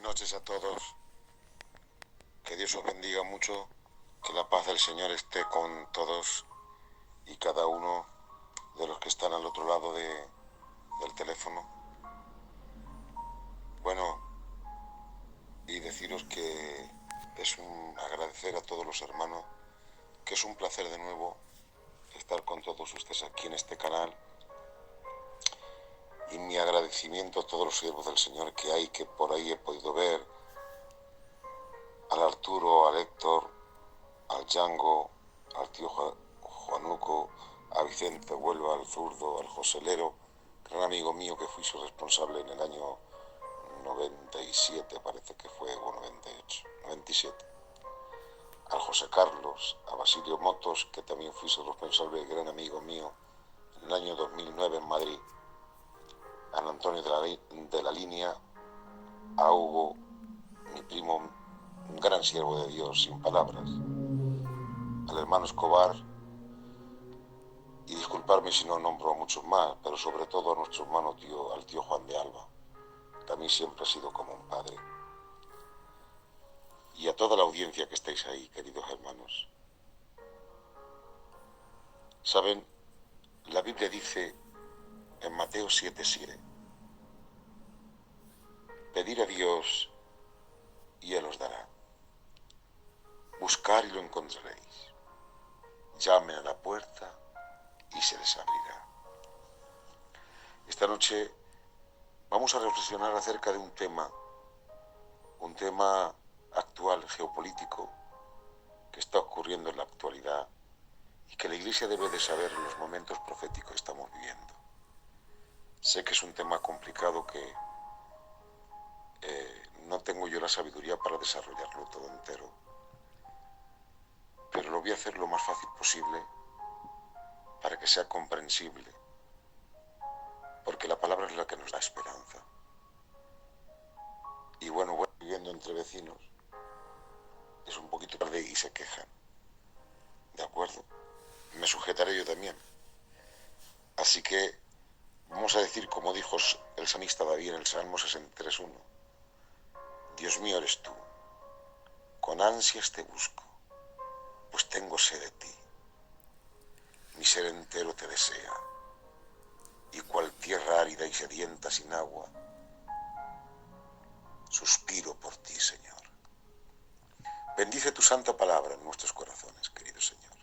noches a todos. Que Dios os bendiga mucho. Que la paz del Señor esté con todos y cada uno de los que están al otro lado del teléfono. Bueno, y deciros que es un agradecer a todos los hermanos, que es un placer de nuevo estar con todos ustedes aquí en este canal. Y mi agradecimiento a todos los siervos del Señor que hay, que por ahí he podido ver, al Arturo, al Héctor, al Django, al tío Juanuco, a Vicente Huelva, al Zurdo, al Joselero, gran amigo mío que fui su responsable en el año 97, parece que fue, o 98, 97. Al José Carlos, a Basilio Motos, que también fui su responsable, gran amigo mío, en el año 2009 en Madrid. A Antonio de la Línea, a Hugo, mi primo, un gran siervo de Dios, sin palabras, al hermano Escobar, y disculparme si no nombro a muchos más, pero sobre todo a nuestro hermano al tío Juan de Alba, que a mí siempre ha sido como un padre. Y a toda la audiencia que estáis ahí, queridos hermanos. Saben, la Biblia dice en Mateo 7:7, pedir a Dios y Él os dará. Buscar y lo encontraréis. Llamen a la puerta y se les abrirá. Esta noche vamos a reflexionar acerca de un tema actual, geopolítico, que está ocurriendo en la actualidad y que la Iglesia debe de saber en los momentos proféticos que estamos viviendo. Sé que es un tema complicado que no tengo yo la sabiduría para desarrollarlo todo entero, pero lo voy a hacer lo más fácil posible para que sea comprensible, porque la palabra es la que nos da esperanza. Y bueno, viviendo entre vecinos, es un poquito tarde y se quejan. ¿De acuerdo? Me sujetaré yo también. Así que vamos a decir, como dijo el salmista David en el Salmo 63:1, Dios mío eres tú, con ansias te busco, pues tengo sed de ti. Mi ser entero te desea, y cual tierra árida y sedienta sin agua, suspiro por ti, Señor. Bendice tu santa palabra en nuestros corazones, querido Señor.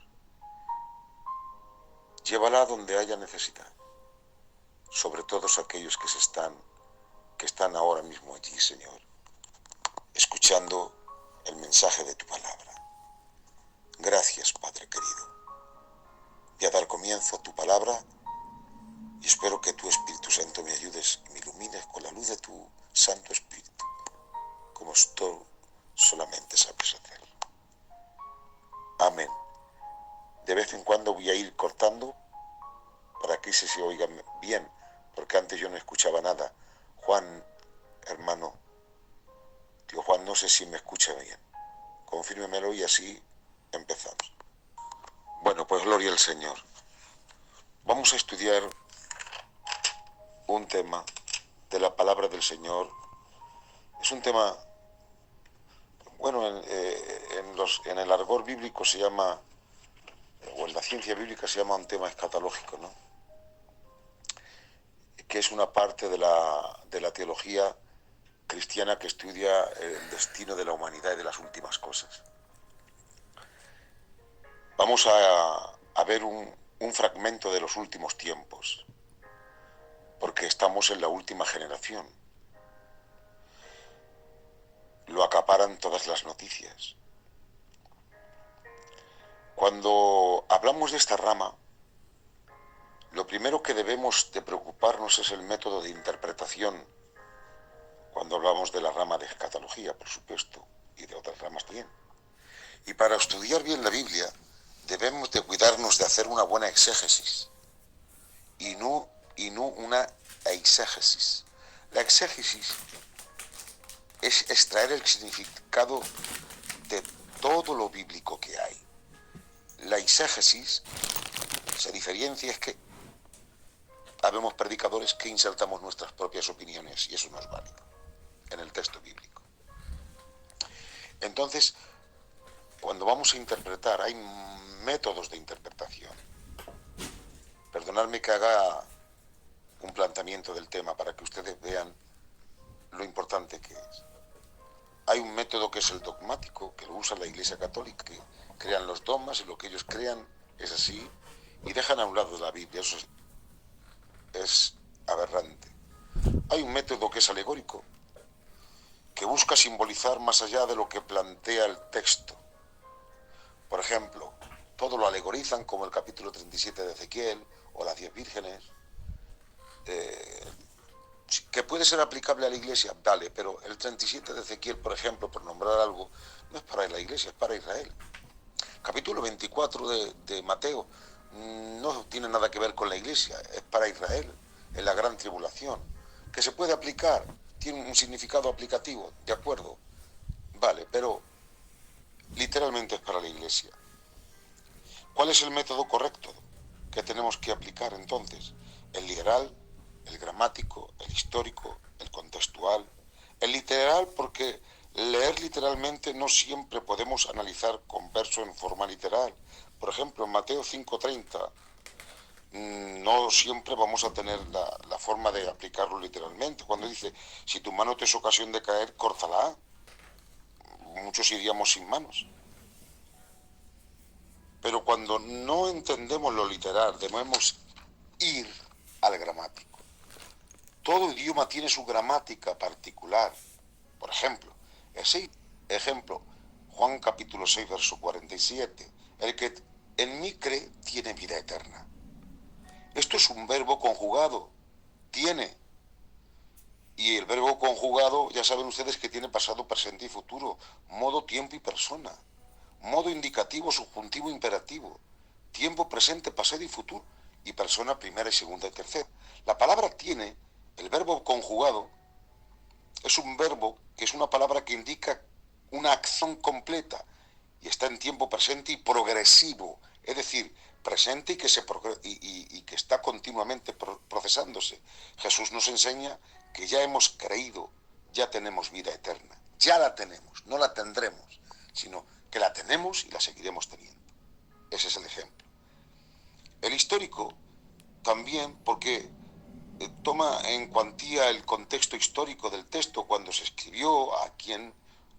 Llévala donde haya necesidad, sobre todos aquellos que están ahora mismo allí, Señor, escuchando el mensaje de tu palabra. Gracias, Padre querido. Voy a dar comienzo a tu palabra y espero que tu Espíritu Santo me ayudes y me ilumines con la luz de tu Santo Espíritu, como tú solamente sabes hacer. Amén. De vez en cuando voy a ir cortando para que se oiga bien, porque antes yo no escuchaba nada. Juan, hermano, tío Juan, no sé si me escucha bien. Confírmemelo y así empezamos. Bueno, pues gloria al Señor. Vamos a estudiar un tema de la palabra del Señor. Es un tema, bueno, en el argot bíblico se llama, o en la ciencia bíblica se llama un tema escatológico, ¿no? Que es una parte de la teología cristiana que estudia el destino de la humanidad y de las últimas cosas. Vamos a ver un fragmento de los últimos tiempos, porque estamos en la última generación. Lo acaparan todas las noticias. Cuando hablamos de esta rama, lo primero que debemos de preocuparnos es el método de interpretación, cuando hablamos de la rama de escatología, por supuesto, y de otras ramas también. Y para estudiar bien la Biblia, debemos de cuidarnos de hacer una buena exégesis y no una eisegesis. La exégesis es extraer el significado de todo lo bíblico que hay. La eisegesis se diferencia, es que habemos predicadores que insertamos nuestras propias opiniones y eso no es válido en el texto bíblico. Entonces, cuando vamos a interpretar, hay métodos de interpretación. Perdonadme que haga un planteamiento del tema para que ustedes vean lo importante que es. Hay un método que es el dogmático, que lo usa la Iglesia Católica, que crean los dogmas y lo que ellos crean es así, y dejan a un lado la Biblia. Eso es aberrante. Hay un método que es alegórico, que busca simbolizar más allá de lo que plantea el texto. Por ejemplo, todo lo alegorizan, como el capítulo 37 de Ezequiel o las 10 vírgenes, que puede ser aplicable a la Iglesia, vale, pero el 37 de Ezequiel, por ejemplo, por nombrar algo, no es para la Iglesia, es para Israel. Capítulo 24 de Mateo no tiene nada que ver con la Iglesia, es para Israel, en la gran tribulación. Que se puede aplicar, tiene un significado aplicativo, de acuerdo, vale, pero literalmente es para la Iglesia. ¿Cuál es el método correcto que tenemos que aplicar entonces? El literal, el gramático, el histórico, el contextual. El literal, porque leer literalmente no siempre podemos analizar con verso en forma literal. Por ejemplo, en Mateo 5:30 no siempre vamos a tener la forma de aplicarlo literalmente. Cuando dice, si tu mano te es ocasión de caer, córtala. Muchos iríamos sin manos. Pero cuando no entendemos lo literal, debemos ir al gramático. Todo idioma tiene su gramática particular. Por ejemplo, Juan capítulo 6, verso 47. El que en mí cree tiene vida eterna. Esto es un verbo conjugado. Tiene. Y el verbo conjugado, ya saben ustedes que tiene pasado, presente y futuro. Modo, tiempo y persona. Modo indicativo, subjuntivo, imperativo. Tiempo, presente, pasado y futuro. Y persona primera y segunda y tercera. La palabra tiene, el verbo conjugado, es un verbo que es una palabra que indica una acción completa y está en tiempo presente y progresivo, es decir, presente y que está continuamente procesándose. Jesús nos enseña que ya hemos creído, ya tenemos vida eterna, ya la tenemos, no la tendremos, sino que la tenemos y la seguiremos teniendo. Ese es el ejemplo. El histórico también, porque toma en cuantía el contexto histórico del texto, cuando se escribió,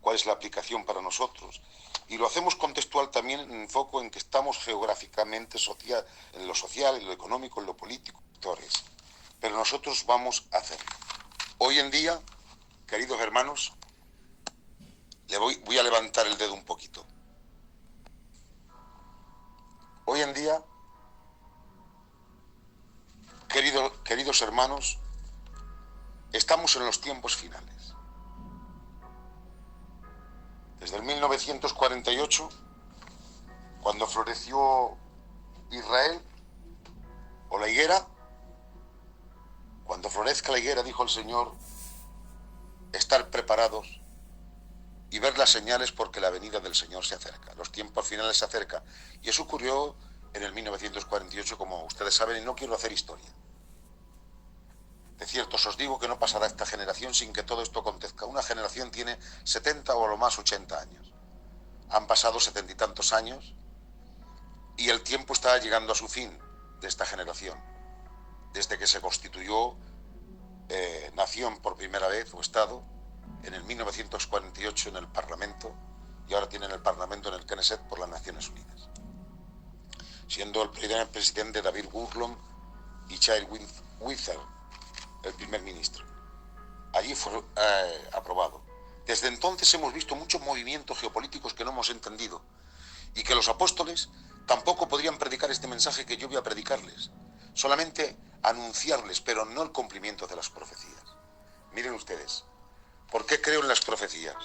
cuál es la aplicación para nosotros. Y lo hacemos contextual también en el foco en que estamos geográficamente en lo social, en lo económico, en lo político, pero nosotros vamos a hacerlo. Hoy en día, queridos hermanos, voy a levantar el dedo un poquito. Hoy en día, queridos hermanos, estamos en los tiempos finales. Desde el 1948, cuando floreció Israel, o la higuera, cuando florezca la higuera, dijo el Señor, estar preparados y ver las señales porque la venida del Señor se acerca, los tiempos finales se acercan. Y eso ocurrió en el 1948, como ustedes saben, y no quiero hacer historia. De cierto, os digo que no pasará esta generación sin que todo esto acontezca. Una generación tiene 70 o a lo más 80 años. Han pasado 70 y tantos años y el tiempo está llegando a su fin de esta generación. Desde que se constituyó nación por primera vez, o Estado, en el 1948 en el Parlamento, y ahora tienen el Parlamento en el Knesset por las Naciones Unidas. Siendo el primer presidente David Gurlom y Chair Wither el primer ministro. Allí fue aprobado. Desde entonces hemos visto muchos movimientos geopolíticos que no hemos entendido y que los apóstoles tampoco podrían predicar este mensaje que yo voy a predicarles, solamente anunciarles, pero no el cumplimiento de las profecías. Miren ustedes, ¿por qué creo en las profecías?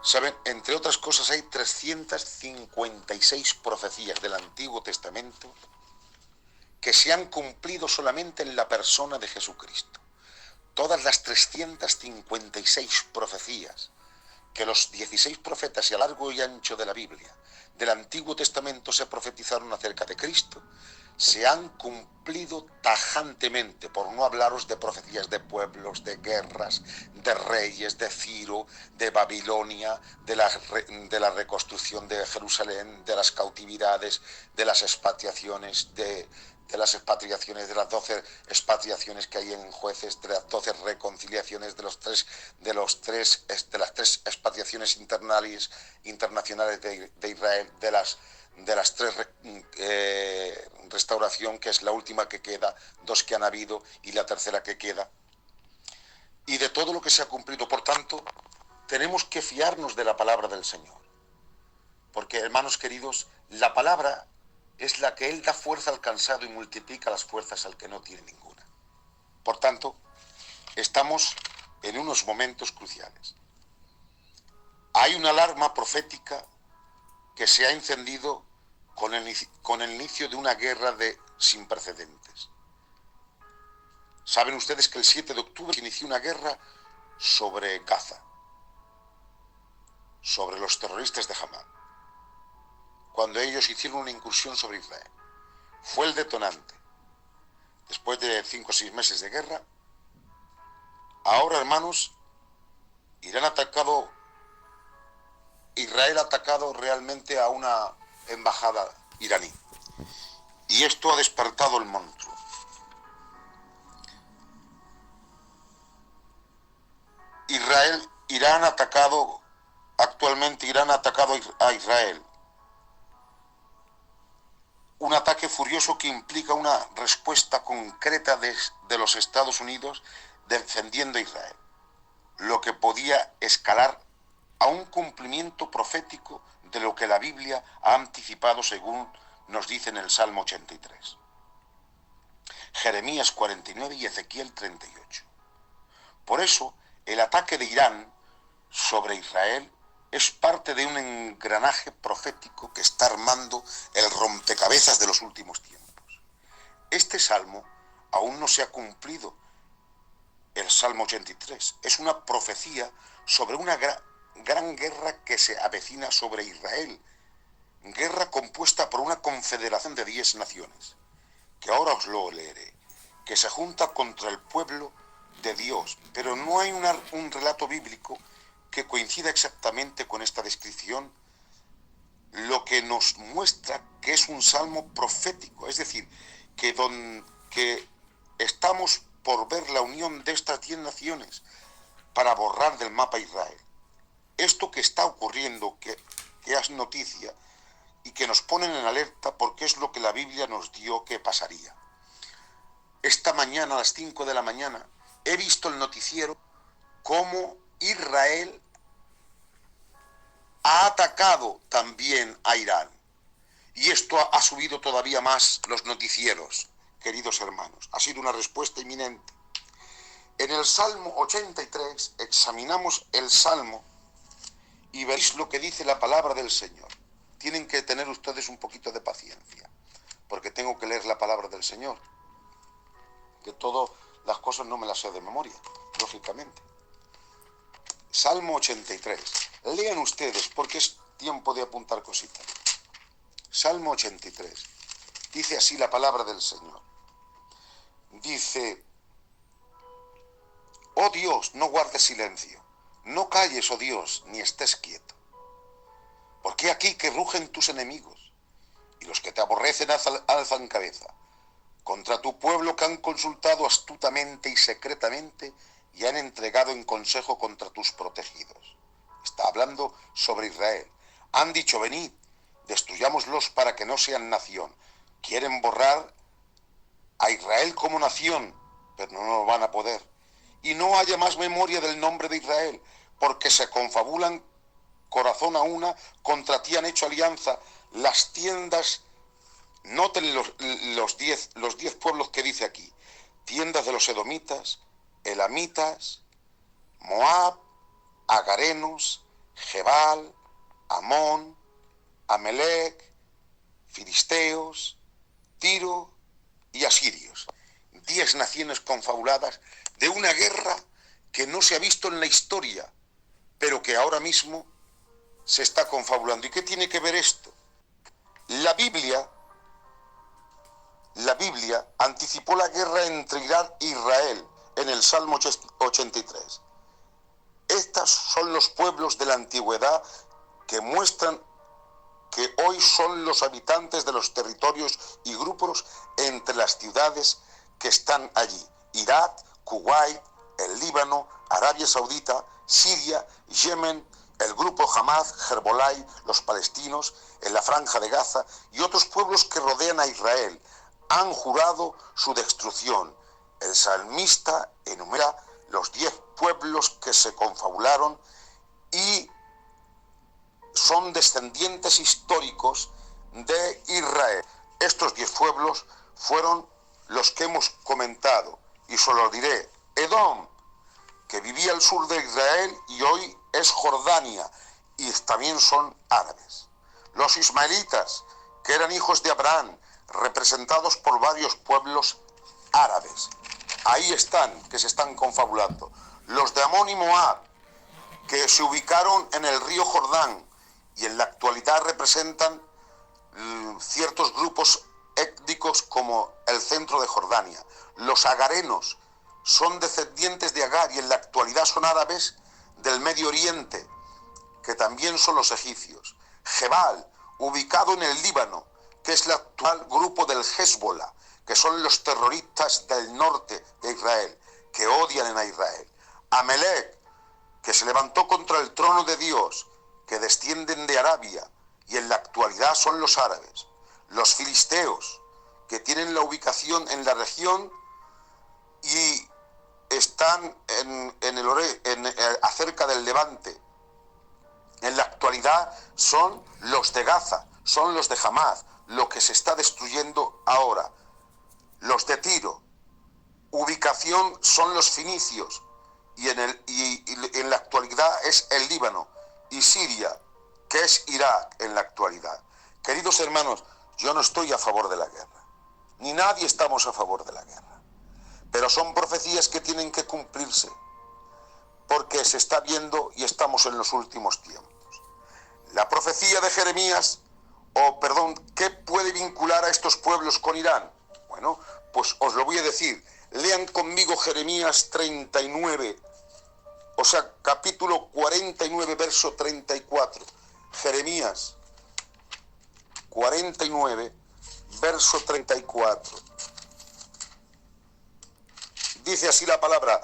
Saben, entre otras cosas hay 356 profecías del Antiguo Testamento que se han cumplido solamente en la persona de Jesucristo. Todas las 356 profecías que los 16 profetas y a largo y ancho de la Biblia del Antiguo Testamento se profetizaron acerca de Cristo, se han cumplido tajantemente, por no hablaros de profecías de pueblos, de guerras, de reyes, de Ciro, de Babilonia, de la reconstrucción de Jerusalén, de las cautividades, de las expatriaciones, de las expatriaciones, de las 12 expatriaciones que hay en Jueces, de las 12 reconciliaciones, de las tres expatriaciones internacionales de Israel, de las tres restauración, que es la última que queda, 2 que han habido y la tercera que queda, y de todo lo que se ha cumplido. Por tanto, tenemos que fiarnos de la palabra del Señor, porque, hermanos queridos, la palabra es la que Él da fuerza al cansado y multiplica las fuerzas al que no tiene ninguna. Por tanto, estamos en unos momentos cruciales. Hay una alarma profética que se ha encendido con el inicio de una guerra sin precedentes. Saben ustedes que el 7 de octubre se inició una guerra sobre Gaza, sobre los terroristas de Hamás, cuando ellos hicieron una incursión sobre Israel. Fue el detonante. Después de 5 o 6 meses de guerra, ahora, hermanos, Israel ha atacado realmente a una embajada iraní. Y esto ha despertado el monstruo. Irán ha atacado a Israel. Un ataque furioso que implica una respuesta concreta de los Estados Unidos defendiendo a Israel, lo que podía escalar a un cumplimiento profético de lo que la Biblia ha anticipado, según nos dice en el Salmo 83, Jeremías 49 y Ezequiel 38. Por eso, el ataque de Irán sobre Israel es parte de un engranaje profético que está armando el rompecabezas de los últimos tiempos. Este salmo aún no se ha cumplido. El Salmo 83 es una profecía sobre una gran guerra que se avecina sobre Israel, guerra compuesta por una confederación de 10 naciones, que ahora os lo leeré, que se junta contra el pueblo de Dios, pero no hay un relato bíblico que coincida exactamente con esta descripción, lo que nos muestra que es un salmo profético, es decir, que estamos por ver la unión de estas 10 naciones para borrar del mapa Israel. Esto que está ocurriendo, que es noticia y que nos ponen en alerta porque es lo que la Biblia nos dio que pasaría. Esta mañana, a las 5 de la mañana, he visto el noticiero cómo Israel ha atacado también a Irán. Y esto ha subido todavía más los noticieros, queridos hermanos. Ha sido una respuesta inminente. En el Salmo 83 examinamos el Salmo y veréis lo que dice la palabra del Señor. Tienen que tener ustedes un poquito de paciencia, porque tengo que leer la palabra del Señor. Que todas las cosas no me las sé de memoria, lógicamente. Salmo 83. Lean ustedes, porque es tiempo de apuntar cositas. Salmo 83. Dice así la palabra del Señor. Dice: oh Dios, no guardes silencio, no calles, oh Dios, ni estés quieto. Porque he aquí que rugen tus enemigos, y los que te aborrecen alzan cabeza, contra tu pueblo que han consultado astutamente y secretamente, y han entregado en consejo contra tus protegidos. Está hablando sobre Israel. Han dicho: venid, destruyámoslos para que no sean nación. Quieren borrar a Israel como nación, pero no lo van a poder. Y no haya más memoria del nombre de Israel, porque se confabulan corazón a una, contra ti han hecho alianza. Las tiendas, noten los 10 pueblos que dice aquí: tiendas de los edomitas, elamitas, Moab, agarenos, Gebal, Amón, Amelec, filisteos, Tiro y asirios. 10 naciones confabuladas de una guerra que no se ha visto en la historia, pero que ahora mismo se está confabulando. ¿Y qué tiene que ver esto? La Biblia La Biblia anticipó la guerra entre Irán e Israel en el Salmo 83. Estos son los pueblos de la antigüedad que muestran que hoy son los habitantes de los territorios y grupos entre las ciudades que están allí: Irak, Kuwait, el Líbano, Arabia Saudita, Siria, Yemen, el grupo Hamas, Hezbollah, los palestinos en la Franja de Gaza y otros pueblos que rodean a Israel. Han jurado su destrucción. El salmista enumera los 10 pueblos que se confabularon y son descendientes históricos de Israel. Estos 10 pueblos fueron los que hemos comentado, y solo diré: Edom, que vivía al sur de Israel y hoy es Jordania, y también son árabes. Los ismaelitas, que eran hijos de Abraham, representados por varios pueblos árabes. Ahí están, que se están confabulando. Los de Amón y Moab, que se ubicaron en el río Jordán y en la actualidad representan ciertos grupos étnicos como el centro de Jordania. Los agarenos son descendientes de Agar y en la actualidad son árabes del Medio Oriente, que también son los egipcios. Jebal, ubicado en el Líbano, que es el actual grupo del Hezbollah, que son los terroristas del norte de Israel, que odian a Israel. Amalek, que se levantó contra el trono de Dios, que descienden de Arabia y en la actualidad son los árabes. Los filisteos, que tienen la ubicación en la región y están acerca del Levante. En la actualidad son los de Gaza, son los de Hamas, lo que se está destruyendo ahora. Los de Tiro, ubicación son los finicios y en la actualidad es el Líbano, y Siria, que es Irak en la actualidad. Queridos hermanos, yo no estoy a favor de la guerra, ni nadie estamos a favor de la guerra, pero son profecías que tienen que cumplirse, porque se está viendo y estamos en los últimos tiempos. La profecía de Jeremías, ¿qué puede vincular a estos pueblos con Irán? Bueno, pues os lo voy a decir. Lean conmigo Jeremías 39, o sea, capítulo 49, verso 34. Jeremías 49, verso 34. Dice así la palabra: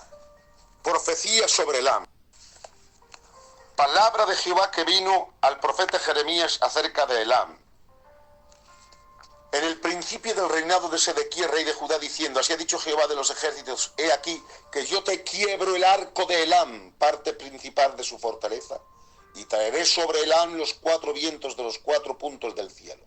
profecía sobre Elam. Palabra de Jehová que vino al profeta Jeremías acerca de Elam. En el principio del reinado de Sedequías, rey de Judá, diciendo: así ha dicho Jehová de los ejércitos, he aquí que yo te quiebro el arco de Elam, parte principal de su fortaleza, y traeré sobre Elam los 4 vientos de los 4 puntos del cielo.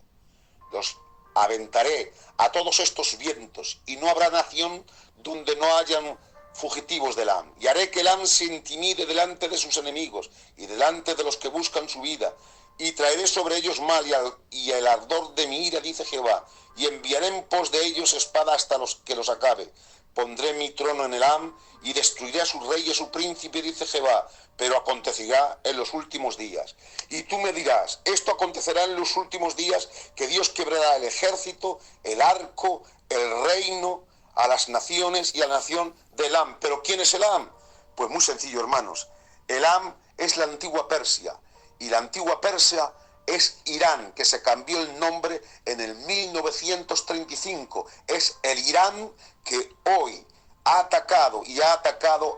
Los aventaré a todos estos vientos, y no habrá nación donde no hayan fugitivos de Elam. Y haré que Elam se intimide delante de sus enemigos, y delante de los que buscan su vida, y traeré sobre ellos mal y el ardor de mi ira, dice Jehová, y enviaré en pos de ellos espada hasta los que los acabe. Pondré mi trono en Elam, y destruiré a su rey y a su príncipe, dice Jehová, pero acontecerá en los últimos días. Y tú me dirás: esto acontecerá en los últimos días, que Dios quebrará el ejército, el arco, el reino, a las naciones y a la nación de Elam. ¿Pero quién es Elam? Pues muy sencillo, hermanos. Elam es la antigua Persia, y la antigua Persia es Irán, que se cambió el nombre en el 1935. Es el Irán que hoy ha atacado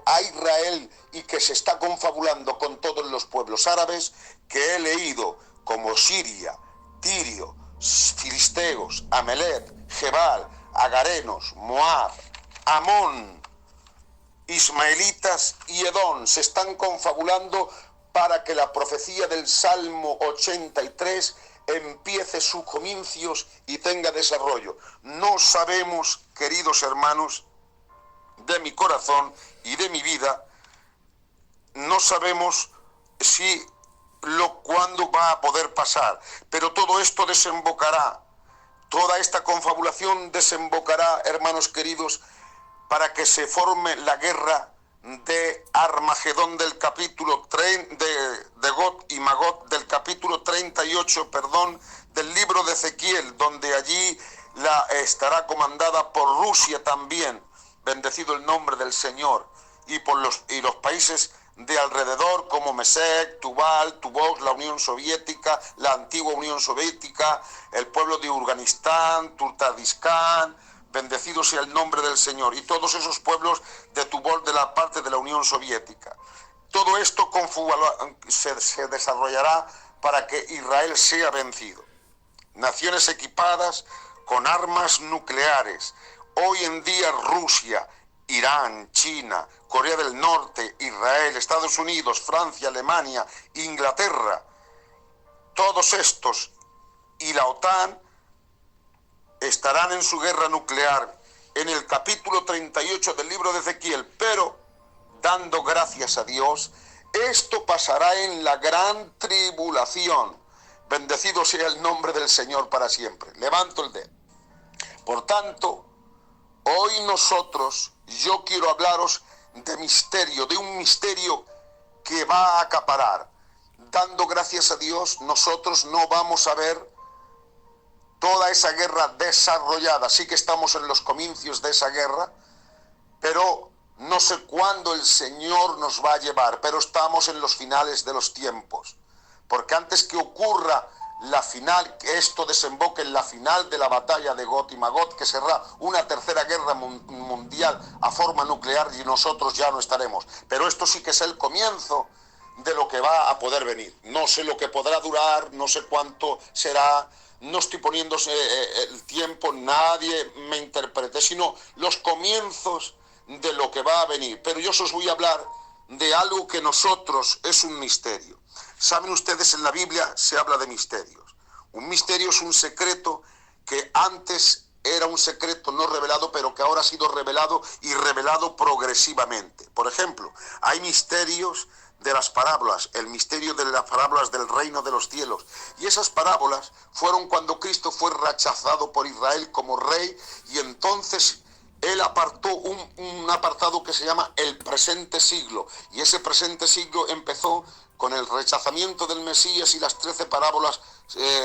a Israel y que se está confabulando con todos los pueblos árabes que he leído, como Siria, Tirio, filisteos, Amalek, Jebal, agarenos, Moab, Amón, ismaelitas y Edom. Se están confabulando para que la profecía del Salmo 83 empiece sus comienzos y tenga desarrollo. No sabemos, queridos hermanos, de mi corazón y de mi vida, no sabemos cuándo va a poder pasar, pero todo esto desembocará, toda esta confabulación desembocará, hermanos queridos, para que se forme la guerra de Armagedón del capítulo de Gog y Magog del capítulo 38, del libro de Ezequiel, donde allí estará comandada por Rusia también, bendecido el nombre del Señor, y por los países de alrededor como Mesec, Tubal, Tubok, la Unión Soviética, la antigua Unión Soviética, el pueblo de Afganistán, Turkmenistán, bendecido sea el nombre del Señor, y todos esos pueblos de Tubol de la parte de la Unión Soviética. Todo esto se desarrollará para que Israel sea vencido. Naciones equipadas con armas nucleares. Hoy en día Rusia, Irán, China, Corea del Norte, Israel, Estados Unidos, Francia, Alemania, Inglaterra, todos estos y la OTAN estarán en su guerra nuclear en el capítulo 38 del libro de Ezequiel, pero dando gracias a Dios, esto pasará en la gran tribulación. Bendecido sea el nombre del Señor para siempre. Levanto el dedo. Por tanto, hoy yo quiero hablaros de misterio, de un misterio que va a acaparar. Dando gracias a Dios, nosotros no vamos a ver toda esa guerra desarrollada. Sí que estamos en los comienzos de esa guerra, pero no sé cuándo el Señor nos va a llevar, pero estamos en los finales de los tiempos. Porque antes que ocurra la final, que esto desemboque en la final de la batalla de Gog y Magog, que será una tercera guerra mundial a forma nuclear, y nosotros ya no estaremos. Pero esto sí que es el comienzo de lo que va a poder venir. No sé lo que podrá durar, no sé cuánto será, no estoy poniéndose el tiempo, nadie me interprete, sino los comienzos de lo que va a venir. Pero yo os voy a hablar de algo que nosotros es un misterio. Saben ustedes, en la Biblia se habla de misterios. Un misterio es un secreto que antes era un secreto no revelado, pero que ahora ha sido revelado y revelado progresivamente. Por ejemplo, hay misterios de las parábolas, el misterio de las parábolas del reino de los cielos. Y esas parábolas fueron cuando Cristo fue rechazado por Israel como rey, y entonces él apartó un apartado que se llama el presente siglo. Y ese presente siglo empezó con el rechazamiento del Mesías y las 13 parábolas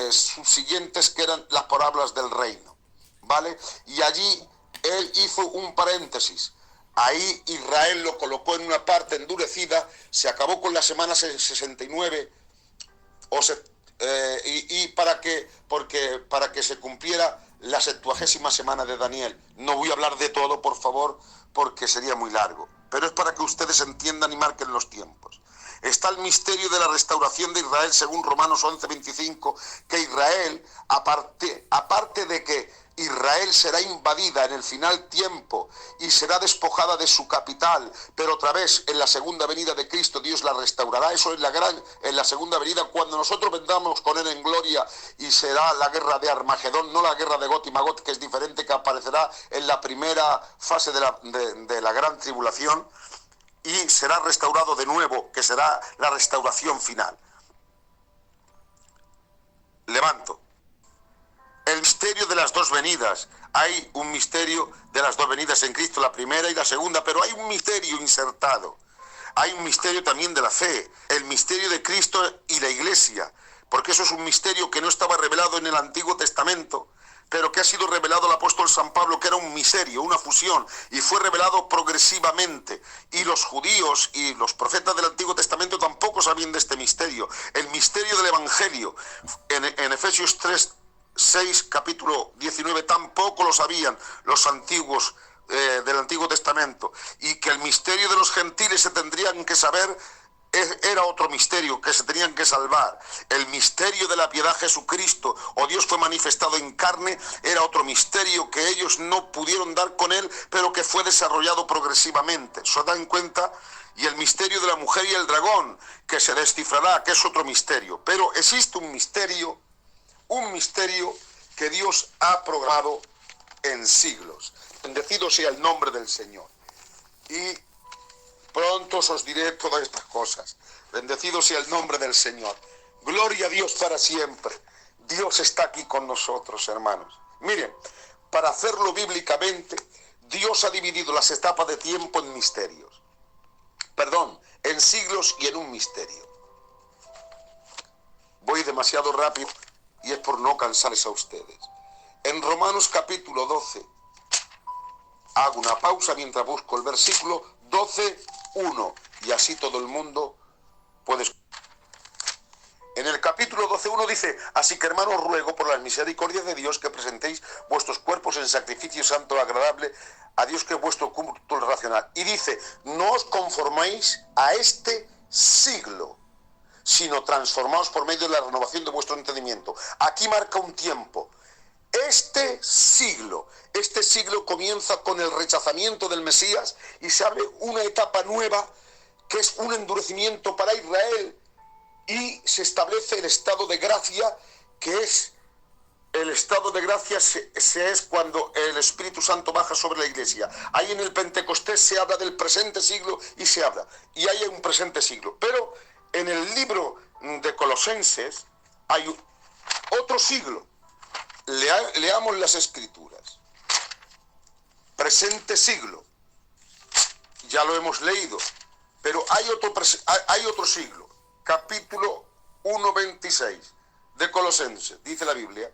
subsiguientes, que eran las parábolas del reino, ¿vale? Y allí él hizo un paréntesis. Ahí Israel lo colocó en una parte endurecida, se acabó con la semana 69, para que se cumpliera la 70ª semana de Daniel. No voy a hablar de todo, por favor, porque sería muy largo, pero es para que ustedes entiendan y marquen los tiempos. Está el misterio de la restauración de Israel, según Romanos 11:25, que Israel, aparte de que Israel será invadida en el final tiempo y será despojada de su capital, pero otra vez en la segunda venida de Cristo Dios la restaurará. Eso es en la segunda venida, cuando nosotros vendamos con él en gloria, y será la guerra de Armagedón, no la guerra de Gog y Magog, que es diferente, que aparecerá en la primera fase de la gran tribulación, y será restaurado de nuevo, que será la restauración final. Levanto. El misterio de las dos venidas. Hay un misterio de las dos venidas en Cristo, la primera y la segunda, pero hay un misterio insertado. Hay un misterio también de la fe, el misterio de Cristo y la Iglesia, porque eso es un misterio que no estaba revelado en el Antiguo Testamento, pero que ha sido revelado al apóstol San Pablo, que era un misterio, una fusión, y fue revelado progresivamente. Y los judíos y los profetas del Antiguo Testamento tampoco sabían de este misterio. El misterio del Evangelio, en Efesios 3:6, capítulo 19, tampoco lo sabían los antiguos del Antiguo Testamento. Y que el misterio de los gentiles se tendrían que saber, era otro misterio, que se tenían que salvar. El misterio de la piedad Jesucristo, o Dios fue manifestado en carne, era otro misterio que ellos no pudieron dar con él, pero que fue desarrollado progresivamente. ¿Se dan cuenta? Y el misterio de la mujer y el dragón, que se descifrará, que es otro misterio. Pero existe un misterio que Dios ha programado en siglos. Bendecido sea el nombre del Señor. Y pronto os diré todas estas cosas. Bendecido sea el nombre del Señor. Gloria a Dios para siempre. Dios está aquí con nosotros, hermanos. Miren, para hacerlo bíblicamente, Dios ha dividido las etapas de tiempo en misterios. Perdón, en siglos y en un misterio. Voy demasiado rápido y es por no cansarles a ustedes. en Romanos capítulo 12. Hago una pausa mientras busco el versículo 12:1 y así todo el mundo puede escuchar. En el capítulo 12:1 dice: así que, hermanos, ruego por las misericordias de Dios que presentéis vuestros cuerpos en sacrificio santo y agradable a Dios, que es vuestro culto racional. Y dice: no os conformáis a este siglo, sino transformaos por medio de la renovación de vuestro entendimiento. Aquí marca un tiempo. Este siglo comienza con el rechazamiento del Mesías y se abre una etapa nueva que es un endurecimiento para Israel, y se establece el estado de gracia, que es el estado de gracia es cuando el Espíritu Santo baja sobre la iglesia. Ahí en el Pentecostés se habla del presente siglo y hay un presente siglo. Pero en el libro de Colosenses hay otro siglo. Leamos las escrituras. Presente siglo. Ya lo hemos leído. Pero hay otro siglo. Capítulo 1:26 de Colosenses. Dice la Biblia: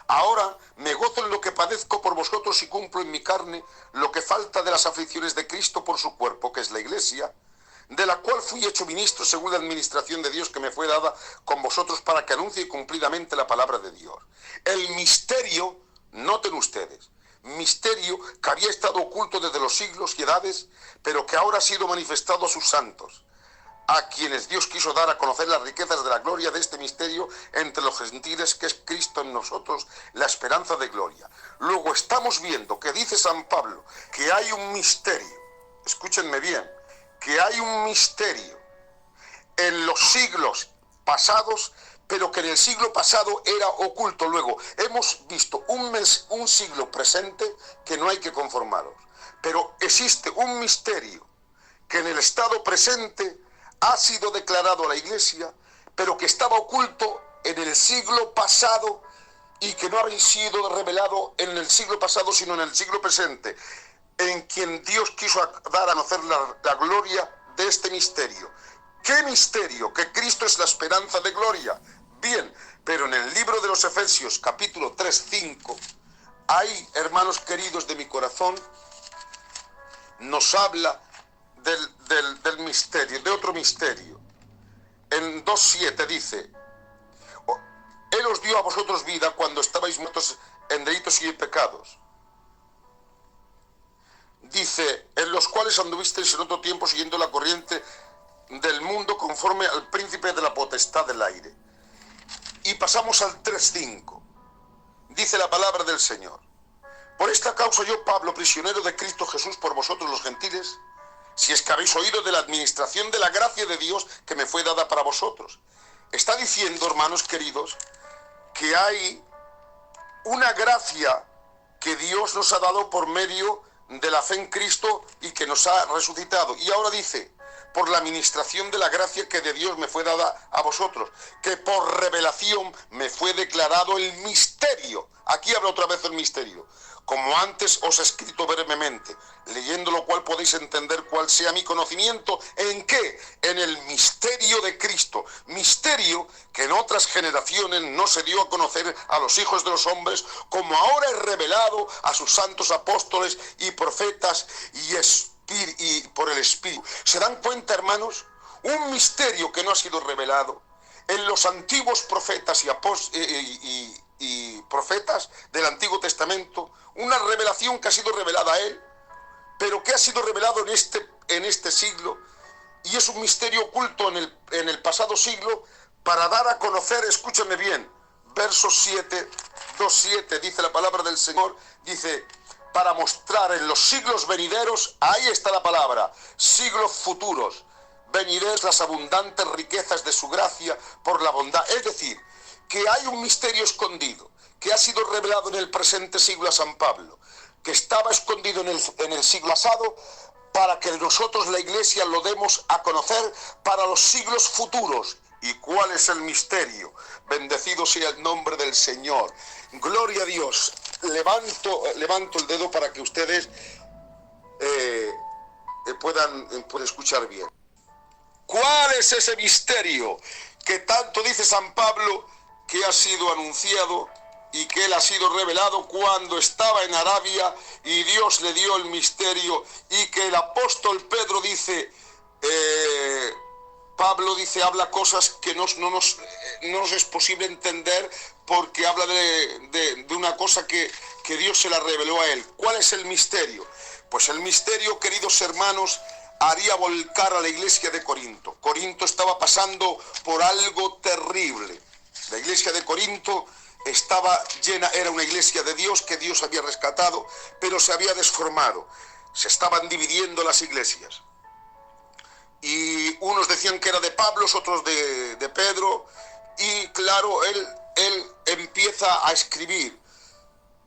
ahora me gozo en lo que padezco por vosotros y cumplo en mi carne lo que falta de las aflicciones de Cristo por su cuerpo, que es la iglesia, de la cual fui hecho ministro según la administración de Dios que me fue dada con vosotros, para que anuncie cumplidamente la palabra de Dios. El misterio, noten ustedes, misterio que había estado oculto desde los siglos y edades, pero que ahora ha sido manifestado a sus santos, a quienes Dios quiso dar a conocer las riquezas de la gloria de este misterio entre los gentiles, que es Cristo en nosotros, la esperanza de gloria. Luego estamos viendo que dice San Pablo que hay un misterio, escúchenme bien, que hay un misterio en los siglos pasados, pero que en el siglo pasado era oculto. Luego hemos visto un siglo presente que no hay que conformaros, pero existe un misterio que en el estado presente ha sido declarado a la iglesia, pero que estaba oculto en el siglo pasado y que no había sido revelado en el siglo pasado, sino en el siglo presente, en quien Dios quiso dar a conocer la gloria de este misterio. ¿Qué misterio? Que Cristo es la esperanza de gloria. Bien, pero en el libro de los Efesios, capítulo 3:5, hay, hermanos queridos de mi corazón, nos habla del misterio, de otro misterio. En 2:7 dice: Él os dio a vosotros vida cuando estabais muertos en delitos y en pecados. Dice: en los cuales anduvisteis en otro tiempo siguiendo la corriente del mundo, conforme al príncipe de la potestad del aire. Y pasamos al 3:5. Dice la palabra del Señor: por esta causa yo, Pablo, prisionero de Cristo Jesús por vosotros los gentiles, si es que habéis oído de la administración de la gracia de Dios que me fue dada para vosotros. Está diciendo, hermanos queridos, que hay una gracia que Dios nos ha dado por medio de la fe en Cristo y que nos ha resucitado. Y ahora dice: por la administración de la gracia que de Dios me fue dada a vosotros, que por revelación me fue declarado el misterio. Aquí habla otra vez el misterio. Como antes os he escrito brevemente, leyendo lo cual podéis entender cuál sea mi conocimiento. ¿En qué? En el misterio de Cristo. Misterio que en otras generaciones no se dio a conocer a los hijos de los hombres, como ahora es revelado a sus santos apóstoles y profetas y por el Espíritu. ¿Se dan cuenta, hermanos? Un misterio que no ha sido revelado en los antiguos profetas y profetas del Antiguo Testamento. Una revelación que ha sido revelada a él, pero que ha sido revelado en este siglo, y es un misterio oculto en el pasado siglo, para dar a conocer, escúchame bien, verso 7, 2:7, dice la palabra del Señor, dice: para mostrar en los siglos venideros, ahí está la palabra, siglos futuros, venideros, las abundantes riquezas de su gracia por la bondad. Es decir, que hay un misterio escondido, que ha sido revelado en el presente siglo a San Pablo, que estaba escondido en el siglo pasado, para que nosotros, la Iglesia, lo demos a conocer para los siglos futuros. ¿Y cuál es el misterio? Bendecido sea el nombre del Señor. Gloria a Dios. Levanto el dedo para que ustedes puedan escuchar bien. ¿Cuál es ese misterio que tanto dice San Pablo que ha sido anunciado y que él ha sido revelado cuando estaba en Arabia y Dios le dio el misterio, y que el apóstol Pedro dice, Pablo dice, habla cosas que no nos es posible entender, porque habla de una cosa que Dios se la reveló a él. ¿Cuál es el misterio? Pues el misterio, queridos hermanos, haría volcar a la iglesia de Corinto. Corinto estaba pasando por algo terrible. La iglesia de Corinto estaba llena, era una iglesia de Dios que Dios había rescatado, pero se había desformado. Se estaban dividiendo las iglesias. Y unos decían que era de Pablo, otros de Pedro. Y claro, él empieza a escribir.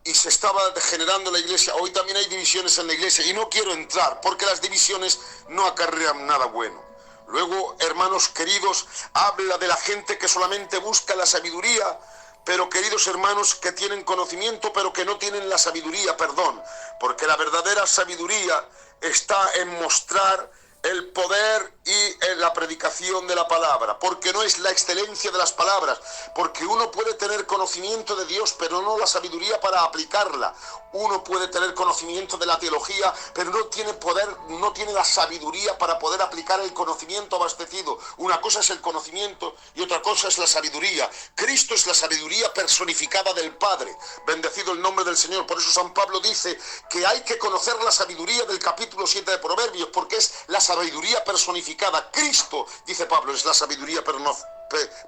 Y se estaba degenerando la iglesia. Hoy también hay divisiones en la iglesia. Y no quiero entrar, porque las divisiones no acarrean nada bueno. Luego, hermanos queridos, habla de la gente que solamente busca la sabiduría, pero queridos hermanos, que tienen conocimiento, pero que no tienen la sabiduría, perdón. Porque la verdadera sabiduría está en mostrar el poder y en la predicación de la palabra, porque no es la excelencia de las palabras, porque uno puede tener conocimiento de Dios, pero no la sabiduría para aplicarla. Uno puede tener conocimiento de la teología, pero no tiene poder, no tiene la sabiduría para poder aplicar el conocimiento abastecido. Una cosa es el conocimiento y otra cosa es la sabiduría. Cristo es la sabiduría personificada del Padre. Bendecido el nombre del Señor. Por eso San Pablo dice que hay que conocer la sabiduría del capítulo 7 de Proverbios, porque es la sabiduría personificada. Cristo, dice Pablo, es la sabiduría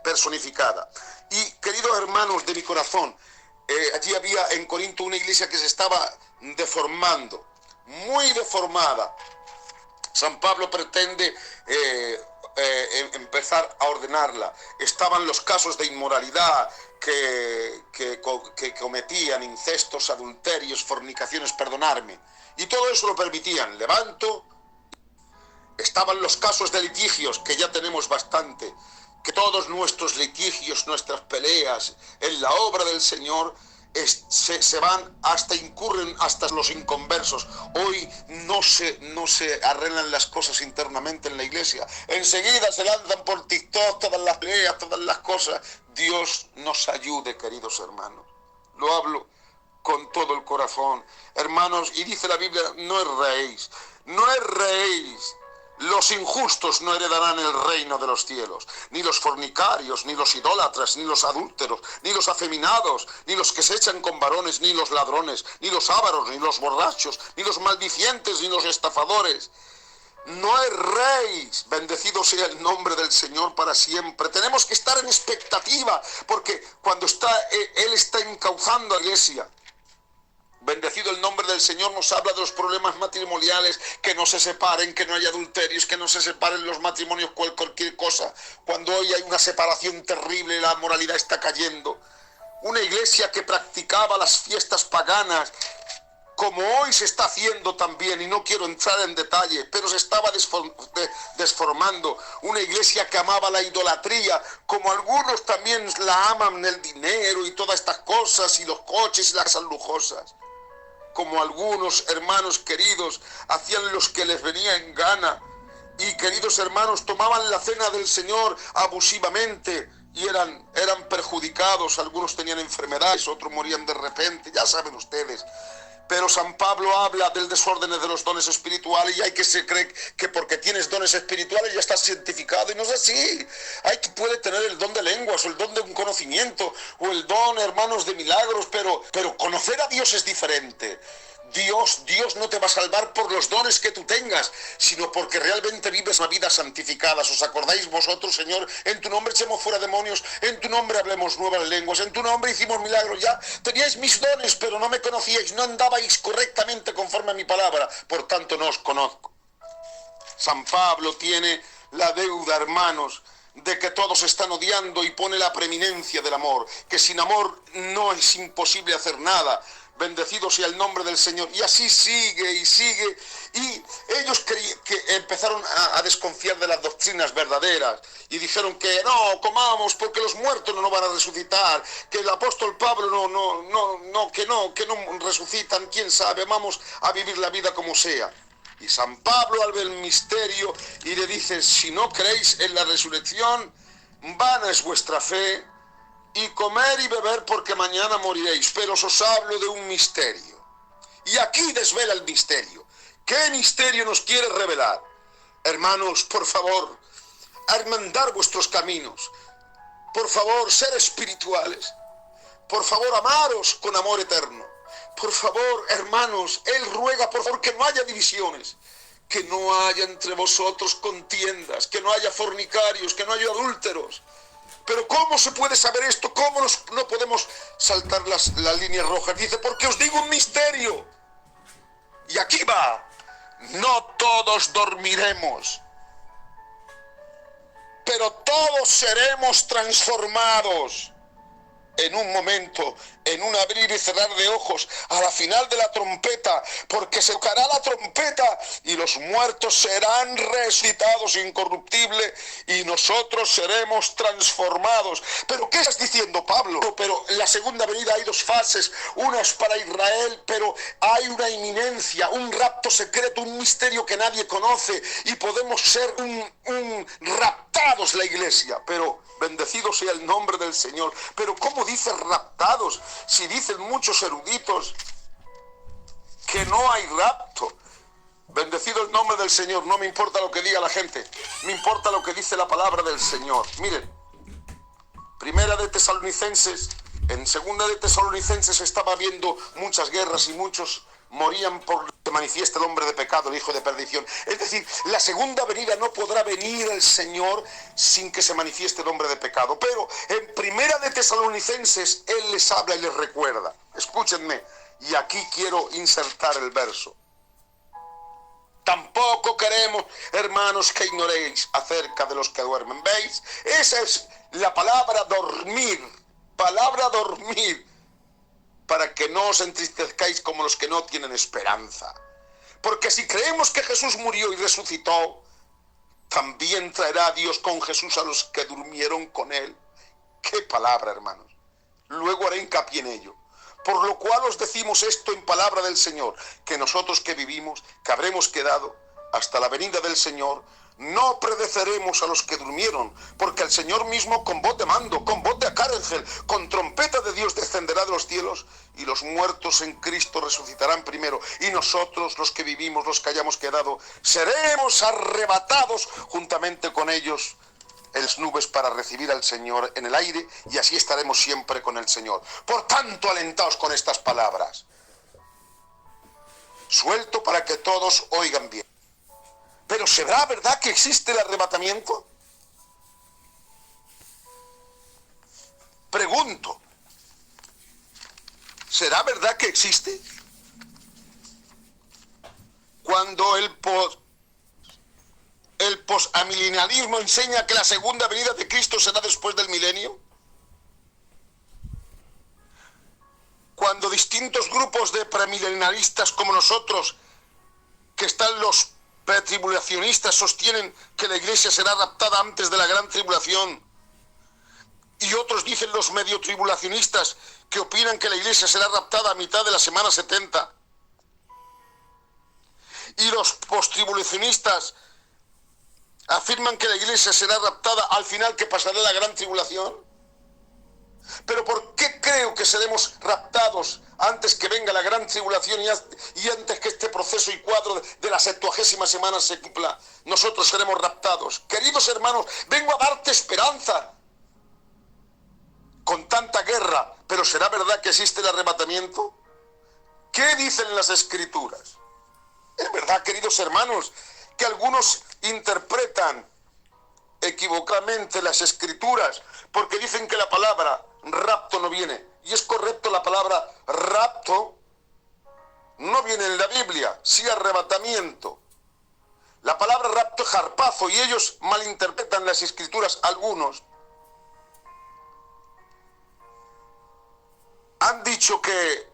personificada. Y queridos hermanos de mi corazón, allí había en Corinto una iglesia que se estaba deformando, muy deformada. San Pablo pretende empezar a ordenarla. Estaban los casos de inmoralidad que cometían, incestos, adulterios, fornicaciones, perdonarme. Y todo eso lo permitían. Levanto. Estaban los casos de litigios, que ya tenemos bastante, que todos nuestros litigios, nuestras peleas en la obra del Señor se van hasta incurren hasta los inconversos. Hoy no se arreglan las cosas internamente en la iglesia. Enseguida se lanzan por TikTok todas las peleas, todas las cosas. Dios nos ayude, queridos hermanos. Lo hablo con todo el corazón, hermanos, y dice la Biblia, no erréis, no erréis. Los injustos no heredarán el reino de los cielos, ni los fornicarios, ni los idólatras, ni los adúlteros, ni los afeminados, ni los que se echan con varones, ni los ladrones, ni los ávaros, ni los borrachos, ni los maldicientes, ni los estafadores. No erréis, bendecido sea el nombre del Señor para siempre. Tenemos que estar en expectativa, porque cuando Él está encauzando a la iglesia, bendecido el nombre del Señor, nos habla de los problemas matrimoniales, que no se separen, que no haya adulterios, que no se separen los matrimonios, cualquier cosa. Cuando hoy hay una separación terrible, la moralidad está cayendo. Una iglesia que practicaba las fiestas paganas, como hoy se está haciendo también, y no quiero entrar en detalle, pero se estaba desformando. Una iglesia que amaba la idolatría, como algunos también la aman, el dinero y todas estas cosas, y los coches y las casas lujosas. Como algunos hermanos queridos hacían los que les venía en gana, y queridos hermanos tomaban la cena del Señor abusivamente y eran perjudicados. Algunos tenían enfermedades, otros morían de repente, ya saben ustedes. Pero San Pablo habla del desorden de los dones espirituales, y hay que se cree que porque tienes dones espirituales ya estás santificado, y no es así. Hay que puede tener el don de lenguas, o el don de un conocimiento, o el don, hermanos, de milagros, pero conocer a Dios es diferente. Dios no te va a salvar por los dones que tú tengas, sino porque realmente vives una vida santificada. ¿Os acordáis vosotros, Señor? En tu nombre echemos fuera demonios, en tu nombre hablemos nuevas lenguas, en tu nombre hicimos milagros. Ya teníais mis dones, pero no me conocíais, no andabais correctamente conforme a mi palabra, por tanto no os conozco. San Pablo tiene la deuda, hermanos, de que todos están odiando, y pone la preeminencia del amor, que sin amor no es imposible hacer nada. Bendecido sea el nombre del Señor. Y así sigue y sigue. Y ellos que empezaron a desconfiar de las doctrinas verdaderas. Y dijeron que no comamos porque los muertos no van a resucitar. Que el apóstol Pablo que no resucitan. Quién sabe, vamos a vivir la vida como sea. Y San Pablo al ver el misterio y le dice, si no creéis en la resurrección, vana es vuestra fe. y comer y beber porque mañana moriréis, pero os hablo de un misterio. Y aquí desvela el misterio. ¿Qué misterio nos quiere revelar? Hermanos, por favor, hermandar vuestros caminos. Por favor, ser espirituales. Por favor, amaros con amor eterno. Por favor, hermanos, Él ruega, por favor, que no haya divisiones, que no haya entre vosotros contiendas, que no haya fornicarios, que no haya adúlteros. Pero ¿cómo se puede saber esto? ¿Cómo no podemos saltar las líneas rojas? Dice, porque os digo un misterio. Y aquí va. No todos dormiremos, pero todos seremos transformados en un momento, en un abrir y cerrar de ojos, a la final de la trompeta, porque se tocará la trompeta y los muertos serán resucitados incorruptibles y nosotros seremos transformados. ¿Pero qué estás diciendo, Pablo? Pero en la segunda venida hay dos fases, una es para Israel, pero hay una inminencia, un rapto secreto, un misterio que nadie conoce y podemos ser raptados la iglesia, pero bendecido sea el nombre del Señor. Pero ¿cómo dice raptados? Si dicen muchos eruditos que no hay rapto. Bendecido el nombre del Señor. No me importa lo que diga la gente, me importa lo que dice la palabra del Señor. Miren, Primera de Tesalonicenses, en Segunda de Tesalonicenses estaba habiendo muchas guerras y muchos morían por que manifiesta el hombre de pecado, el hijo de perdición. Es decir, la segunda venida no podrá venir el Señor sin que se manifieste el hombre de pecado. Pero en Primera de Tesalonicenses Él les habla y les recuerda. Escúchenme, y aquí quiero insertar el verso. Tampoco queremos, hermanos, que ignoréis acerca de los que duermen. ¿Veis? Esa es la palabra dormir. Palabra dormir. Para que no os entristezcáis como los que no tienen esperanza. Porque si creemos que Jesús murió y resucitó, también traerá Dios con Jesús a los que durmieron con Él. ¡Qué palabra, hermanos! Luego haré hincapié en ello. Por lo cual os decimos esto en palabra del Señor, que nosotros que vivimos, que habremos quedado hasta la venida del Señor, no predeceremos a los que durmieron, porque el Señor mismo con voz de mando, con voz de arcángel, con trompeta de Dios descenderá de los cielos, y los muertos en Cristo resucitarán primero, y nosotros los que vivimos, los que hayamos quedado, seremos arrebatados juntamente con ellos en las nubes para recibir al Señor en el aire, y así estaremos siempre con el Señor. Por tanto, alentaos con estas palabras. Suelto para que todos oigan bien. ¿Pero será verdad que existe el arrebatamiento? Pregunto. ¿Será verdad que existe? Cuando el posamilenariismo enseña que la segunda venida de Cristo será después del milenio. Cuando distintos grupos de premilenaristas como nosotros, que están los pretribulacionistas, sostienen que la iglesia será raptada antes de la gran tribulación, y otros dicen los medio tribulacionistas que opinan que la iglesia será raptada a mitad de la semana 70, y los postribulacionistas afirman que la iglesia será raptada al final, que pasará la gran tribulación. Pero ¿por qué creo que seremos raptados antes que venga la gran tribulación y antes que este proceso y cuadro de la 70ª semana se cumpla? Nosotros seremos raptados. Queridos hermanos, vengo a darte esperanza. Con tanta guerra, ¿pero será verdad que existe el arrebatamiento? ¿Qué dicen las Escrituras? Es verdad, queridos hermanos, que algunos interpretan equivocadamente las Escrituras porque dicen que la palabra rapto no viene. Y es correcto, la palabra rapto no viene en la Biblia, sí arrebatamiento. La palabra rapto es harpazo y ellos malinterpretan las Escrituras. Algunos han dicho que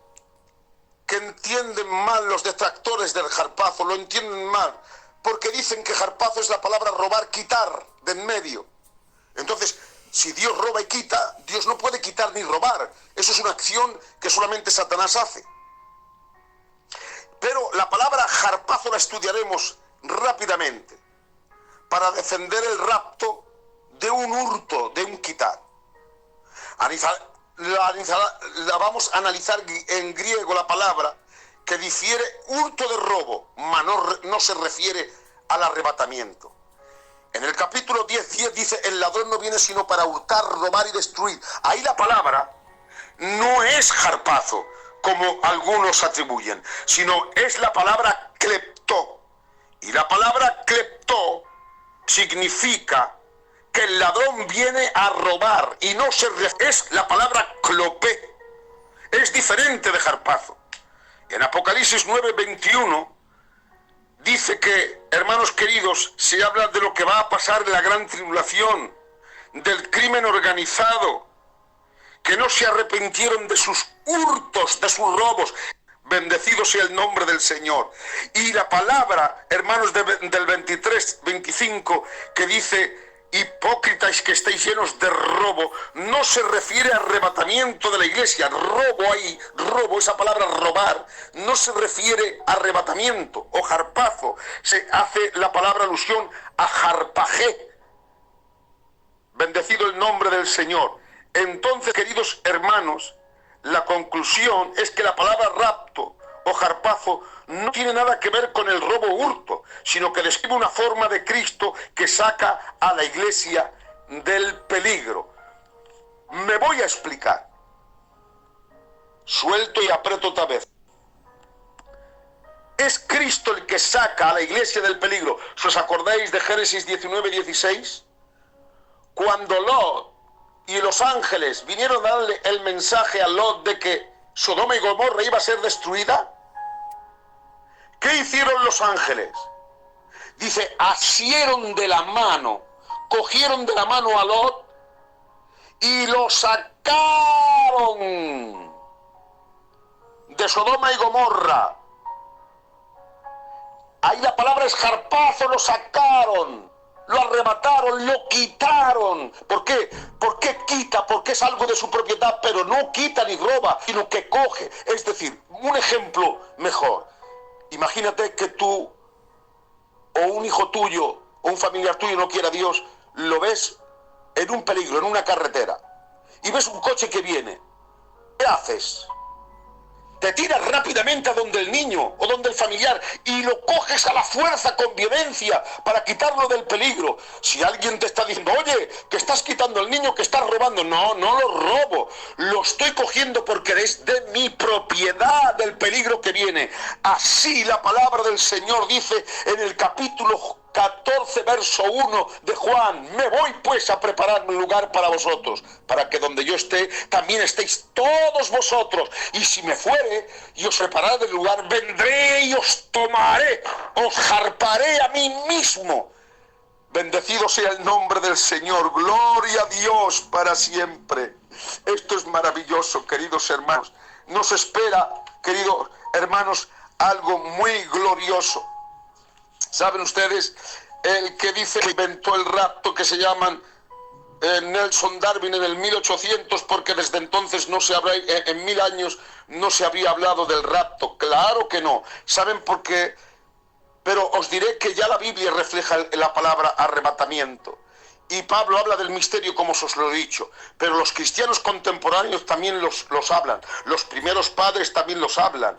entienden mal los detractores del harpazo, lo entienden mal, porque dicen que harpazo es la palabra robar, quitar de en medio. Entonces, si Dios roba y quita, Dios no puede quitar ni robar. Eso es una acción que solamente Satanás hace. Pero la palabra harpazo la estudiaremos rápidamente para defender el rapto de un hurto, de un quitar. La vamos a analizar en griego la palabra que difiere hurto de robo, mas no se refiere al arrebatamiento. En el capítulo 10 dice, el ladrón no viene sino para hurtar, robar y destruir. Ahí la palabra no es harpazo, como algunos atribuyen, sino es la palabra kleptó. Y la palabra kleptó significa que el ladrón viene a robar y no se refiere. Es la palabra clopé. Es diferente de harpazo. En Apocalipsis 9:21 dice que, hermanos queridos, se habla de lo que va a pasar en la gran tribulación, del crimen organizado, que no se arrepintieron de sus hurtos, de sus robos. Bendecido sea el nombre del Señor. Y la palabra, hermanos, del 23-25, que dice, hipócritas que estáis llenos de robo, no se refiere a arrebatamiento de la iglesia. Robo ahí, robo, esa palabra robar, no se refiere a arrebatamiento o harpazo. Se hace la palabra alusión a harpajé. Bendecido el nombre del Señor. Entonces, queridos hermanos, la conclusión es que la palabra rapto o harpazo no tiene nada que ver con el robo hurto, sino que describe una forma de Cristo que saca a la iglesia del peligro. Me voy a explicar. Suelto y aprieto otra vez. Es Cristo el que saca a la iglesia del peligro. ¿Os acordáis de Génesis 19:16? Cuando Lot y los ángeles vinieron a darle el mensaje a Lot de que Sodoma y Gomorra iba a ser destruida. ¿Qué hicieron los ángeles? Dice, asieron de la mano, cogieron de la mano a Lot y lo sacaron de Sodoma y Gomorra. Ahí la palabra es harpazo, lo sacaron, lo arrebataron, lo quitaron. ¿Por qué? ¿Por qué quita? Porque es algo de su propiedad, pero no quita ni roba, sino que coge. Es decir, un ejemplo mejor. Imagínate que tú, o un hijo tuyo, o un familiar tuyo, no quiera Dios, lo ves en un peligro, en una carretera, y ves un coche que viene. ¿Qué haces? Te tiras rápidamente a donde el niño o donde el familiar y lo coges a la fuerza con violencia para quitarlo del peligro. Si alguien te está diciendo, oye, que estás quitando al niño, que estás robando, no lo robo, lo estoy cogiendo porque es de mi propiedad del peligro que viene. Así la palabra del Señor dice en el capítulo 14, verso 1 de Juan, me voy pues a preparar un lugar para vosotros, para que donde yo esté, también estéis todos vosotros. Y si me fuere y os prepararé el lugar, vendré y os tomaré, os harparé a mí mismo. Bendecido sea el nombre del Señor, gloria a Dios para siempre. Esto es maravilloso, queridos hermanos. Nos espera, queridos hermanos, algo muy glorioso. ¿Saben ustedes? El que dice que inventó el rapto, que se llaman Nelson Darwin en el 1800, porque desde entonces no se habrá, en 1000 años no se había hablado del rapto. Claro que no. ¿Saben por qué? Pero os diré que ya la Biblia refleja la palabra arrebatamiento. Y Pablo habla del misterio, como os lo he dicho. Pero los cristianos contemporáneos también los hablan. Los primeros padres también los hablan.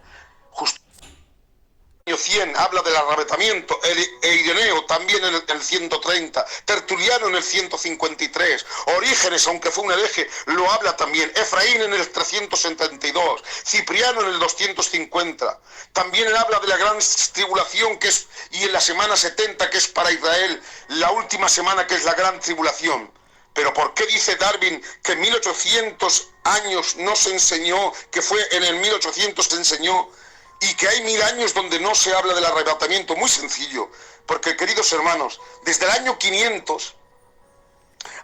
100 habla del arrebatamiento, Ireneo también en el 130, Tertuliano en el 153, Orígenes, aunque fue un hereje, lo habla también, Efraín en el 372, Cipriano en el 250, también él habla de la gran tribulación que es, y en la semana 70 que es para Israel, la última semana que es la gran tribulación. Pero ¿por qué dice Darwin que en 1800 años no se enseñó, que fue en el 1800 se enseñó? Y que hay 1000 años donde no se habla del arrebatamiento. Muy sencillo, porque queridos hermanos, desde el año 500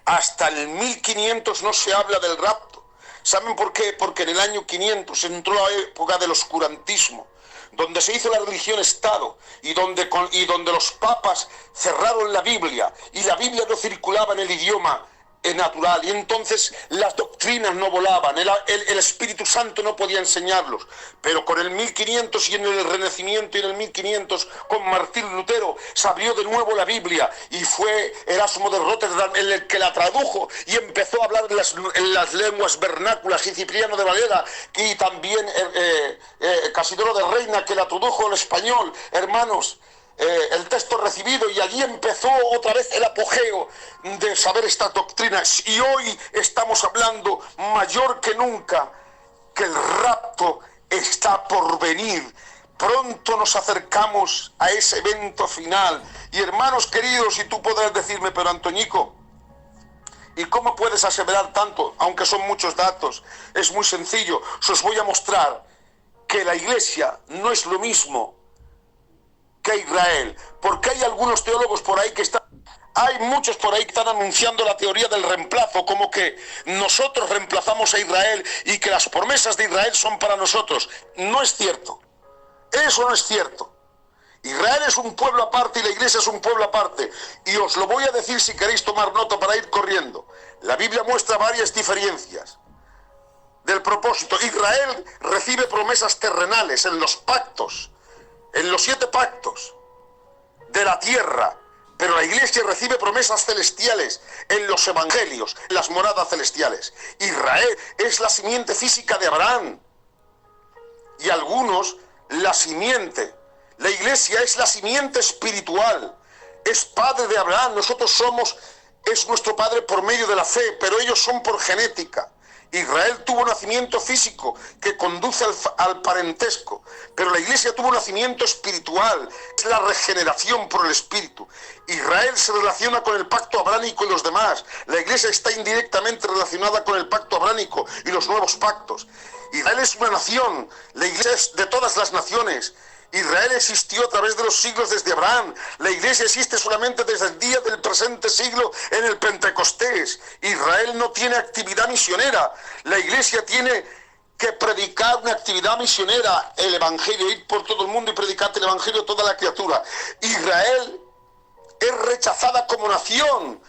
hasta el 1500 no se habla del rapto. ¿Saben por qué? Porque en el año 500 entró la época del oscurantismo, donde se hizo la religión-estado y donde los papas cerraron la Biblia y la Biblia no circulaba en el idioma natural, y entonces las doctrinas no volaban, el Espíritu Santo no podía enseñarlos. Pero con el 1500 y en el Renacimiento y en el 1500 con Martín Lutero se abrió de nuevo la Biblia, y fue Erasmo de Rotterdam el que la tradujo y empezó a hablar en las lenguas vernáculas, y Cipriano de Valera, y también Casidoro de Reina, que la tradujo al español. Hermanos, el texto recibido, y allí empezó otra vez el apogeo de saber estas doctrinas, y hoy estamos hablando mayor que nunca que el rapto está por venir. Pronto nos acercamos a ese evento final. Y hermanos queridos, y tú podrás decirme, pero Antoñico, ¿y cómo puedes aseverar tanto, aunque son muchos datos? Es muy sencillo. Os voy a mostrar que la Iglesia no es lo mismo que Israel, porque hay algunos teólogos por ahí que están, hay muchos por ahí que están anunciando la teoría del reemplazo, como que nosotros reemplazamos a Israel y que las promesas de Israel son para nosotros. No es cierto, eso no es cierto. Israel es un pueblo aparte y la Iglesia es un pueblo aparte, y os lo voy a decir si queréis tomar nota para ir corriendo. La Biblia muestra varias diferencias del propósito. Israel recibe promesas terrenales en los pactos, en los 7 pactos de la tierra, pero la Iglesia recibe promesas celestiales en los evangelios, en las moradas celestiales. Israel es la simiente física de Abraham, y algunos la simiente. La Iglesia es la simiente espiritual, es padre de Abraham. Nosotros es nuestro padre por medio de la fe, pero ellos son por genética. Israel tuvo nacimiento físico que conduce al parentesco, pero la Iglesia tuvo nacimiento espiritual, es la regeneración por el Espíritu. Israel se relaciona con el pacto abránico y los demás. La Iglesia está indirectamente relacionada con el pacto abránico y los nuevos pactos. Israel es una nación, la Iglesia es de todas las naciones. Israel existió a través de los siglos desde Abraham. La Iglesia existe solamente desde el día del presente siglo en el Pentecostés. Israel no tiene actividad misionera. La Iglesia tiene que predicar una actividad misionera, el Evangelio, ir por todo el mundo y predicar el Evangelio a toda la criatura. Israel es rechazada como nación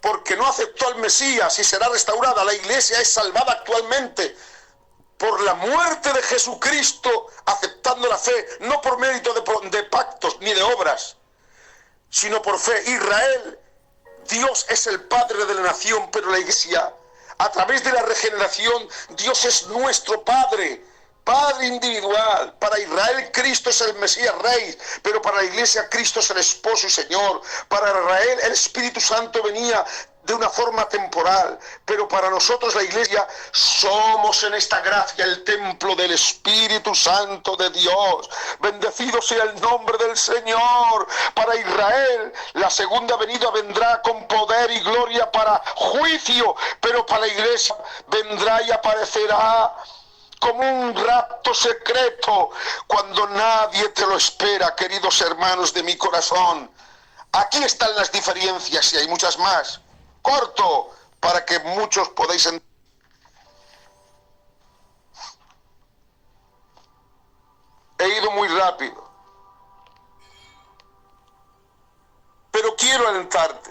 porque no aceptó al Mesías y será restaurada. La Iglesia es salvada actualmente por la muerte de Jesucristo, aceptando la fe, no por mérito de pactos ni de obras, sino por fe. Israel, Dios es el Padre de la nación, pero la Iglesia, a través de la regeneración, Dios es nuestro Padre, Padre individual. Para Israel Cristo es el Mesías Rey, pero para la Iglesia Cristo es el Esposo y Señor. Para Israel el Espíritu Santo venía de una forma temporal, pero para nosotros la Iglesia somos en esta gracia el templo del Espíritu Santo de Dios. Bendecido sea el nombre del Señor. Para Israel la segunda venida vendrá con poder y gloria para juicio, pero para la Iglesia vendrá y aparecerá como un rapto secreto cuando nadie te lo espera, queridos hermanos de mi corazón. Aquí están las diferencias y hay muchas más. Corto, para que muchos podáis entender. He ido muy rápido, pero quiero alentarte.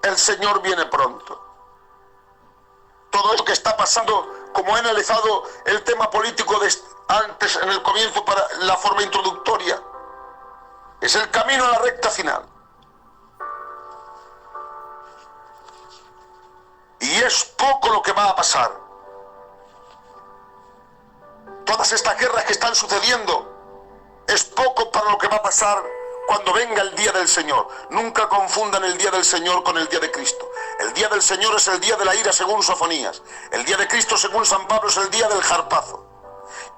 El Señor viene pronto. Todo esto que está pasando, como he analizado el tema político antes, en el comienzo, para la forma introductoria, es el camino a la recta final. Y es poco lo que va a pasar. Todas estas guerras que están sucediendo es poco para lo que va a pasar cuando venga el día del Señor. Nunca confundan el día del Señor con el día de Cristo. El día del Señor es el día de la ira según Sofonías. El día de Cristo según San Pablo es el día del jarpazo.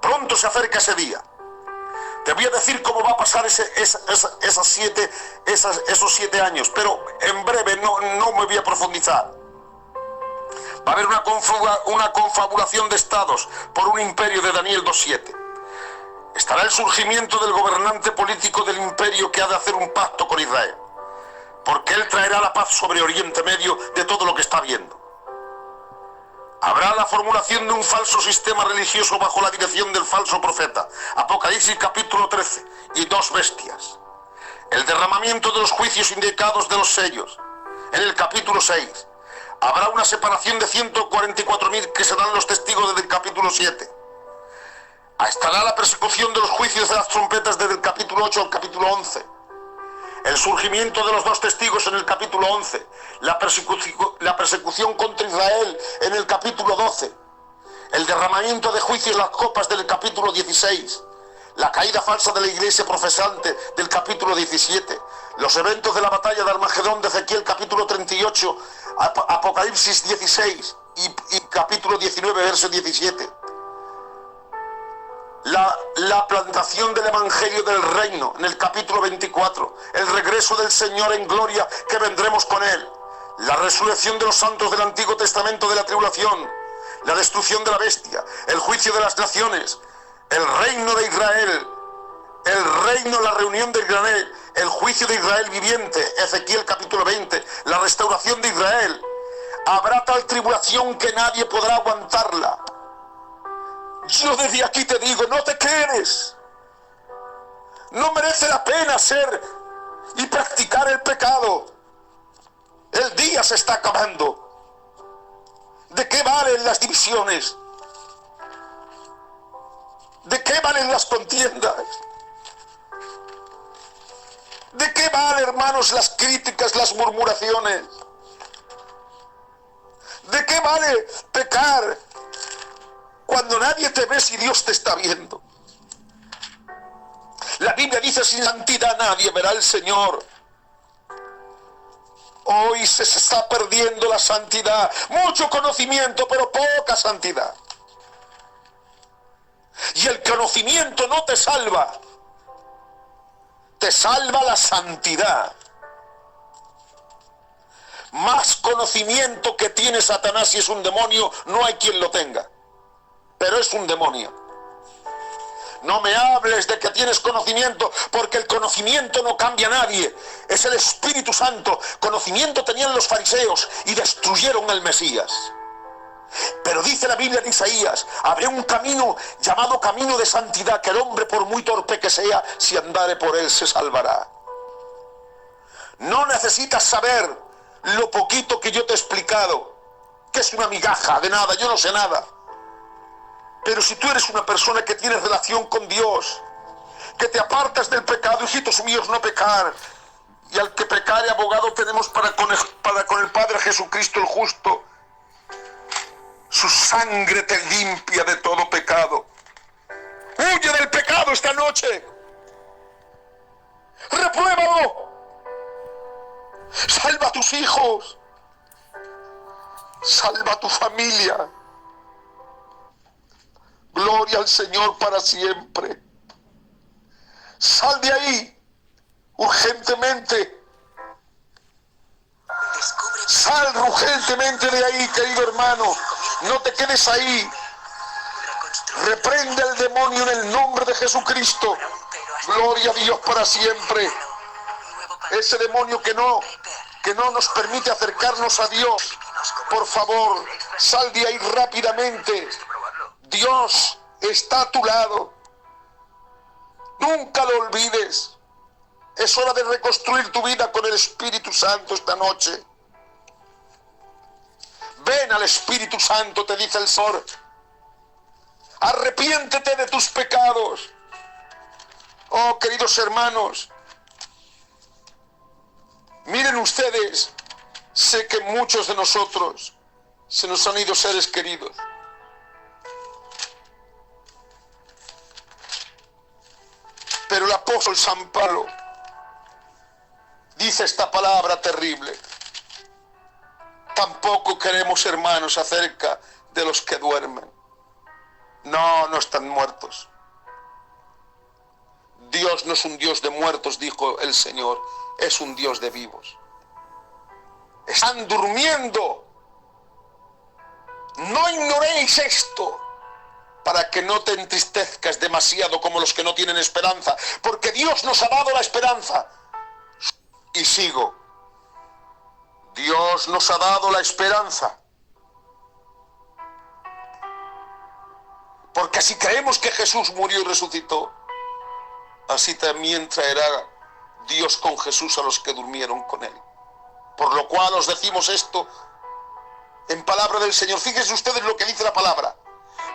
Pronto se acerca ese día. Te voy a decir cómo va a pasar esos 7 años, pero en breve no me voy a profundizar. Va a haber una confabulación de estados por un imperio de Daniel 2:7. Estará el surgimiento del gobernante político del imperio que ha de hacer un pacto con Israel, porque él traerá la paz sobre Oriente Medio de todo lo que está viendo. Habrá la formulación de un falso sistema religioso bajo la dirección del falso profeta. Apocalipsis capítulo 13. Y 2 bestias. El derramamiento de los juicios indicados de los sellos. En el capítulo 6. Habrá una separación de 144.000 que serán los testigos desde el capítulo 7. Estará la persecución de los juicios de las trompetas desde el capítulo 8 al capítulo 11. El surgimiento de los dos testigos en el capítulo 11. La persecución contra Israel en el capítulo 12. El derramamiento de juicios en las copas del capítulo 16. La caída falsa de la iglesia profesante del capítulo 17. Los eventos de la batalla de Armagedón de Ezequiel capítulo 38. Apocalipsis 16 y capítulo 19 verso 17. La plantación del evangelio del reino en el capítulo 24, el regreso del Señor en gloria que vendremos con él, la resurrección de los santos del Antiguo Testamento de la tribulación, la destrucción de la bestia, el juicio de las naciones, el reino de Israel, la reunión de Israel, el juicio de Israel viviente, Ezequiel capítulo 20, la restauración de Israel. Habrá tal tribulación que nadie podrá aguantarla. Yo desde aquí te digo, no te quedes. No merece la pena ser y practicar el pecado. El día se está acabando. ¿De qué valen las divisiones? ¿De qué valen las contiendas? ¿De qué valen, hermanos, las críticas, las murmuraciones? ¿De qué vale pecar cuando nadie te ve si Dios te está viendo? La Biblia dice, sin santidad nadie verá al Señor. Hoy se está perdiendo la santidad. Mucho conocimiento, pero poca santidad. Y el conocimiento no te salva. Te salva la santidad. Más conocimiento que tiene Satanás y es un demonio, no hay quien lo tenga. Pero es un demonio. No me hables de que tienes conocimiento, porque el conocimiento no cambia a nadie. Es el Espíritu Santo. Conocimiento tenían los fariseos y destruyeron al Mesías. Pero dice la Biblia de Isaías, habrá un camino llamado camino de santidad, que el hombre, por muy torpe que sea, si andare por él se salvará. No necesitas saber lo poquito que yo te he explicado, que es una migaja de nada, yo no sé nada. Pero si tú eres una persona que tienes relación con Dios, que te apartas del pecado, hijitos míos, no pecar, y al que pecare abogado tenemos para con el Padre Jesucristo el justo. Su sangre te limpia de todo pecado. Huye del pecado esta noche. Repruébalo. Salva a tus hijos. Salva a tu familia. Gloria al Señor para siempre. Sal de ahí urgentemente. Sal urgentemente de ahí, querido hermano. No te quedes ahí. Reprende al demonio en el nombre de Jesucristo. Gloria a Dios para siempre. Ese demonio que no nos permite acercarnos a Dios, por favor, sal de ahí rápidamente. Dios está a tu lado. Nunca lo olvides. Es hora de reconstruir tu vida con el Espíritu Santo esta noche. Ven al Espíritu Santo, te dice el Señor. Arrepiéntete de tus pecados. Oh, queridos hermanos, miren ustedes, sé que muchos de nosotros se nos han ido seres queridos. Pero el apóstol San Pablo dice esta palabra terrible. Tampoco queremos, hermanos, acerca de los que duermen. No, no están muertos. Dios no es un Dios de muertos, dijo el Señor, es un Dios de vivos. Están durmiendo. No ignoréis esto, para que no te entristezcas demasiado como los que no tienen esperanza, porque Dios nos ha dado la esperanza. Y sigo. Dios nos ha dado la esperanza. Porque si creemos que Jesús murió y resucitó, así también traerá Dios con Jesús a los que durmieron con él. Por lo cual os decimos esto en palabra del Señor. Fíjense ustedes lo que dice la palabra.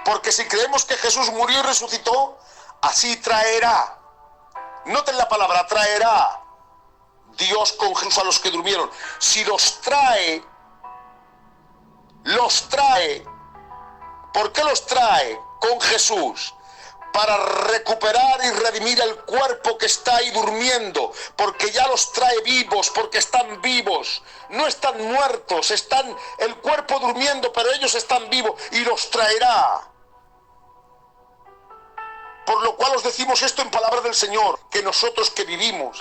Porque si creemos que Jesús murió y resucitó, así traerá. Noten la palabra, traerá Dios con Jesús a los que durmieron. Si los trae. ¿Por qué los trae con Jesús? Para recuperar y redimir el cuerpo que está ahí durmiendo, porque ya los trae vivos, porque están vivos, no están muertos, están el cuerpo durmiendo, pero ellos están vivos y los traerá. Por lo cual os decimos esto en palabra del Señor, que nosotros que vivimos,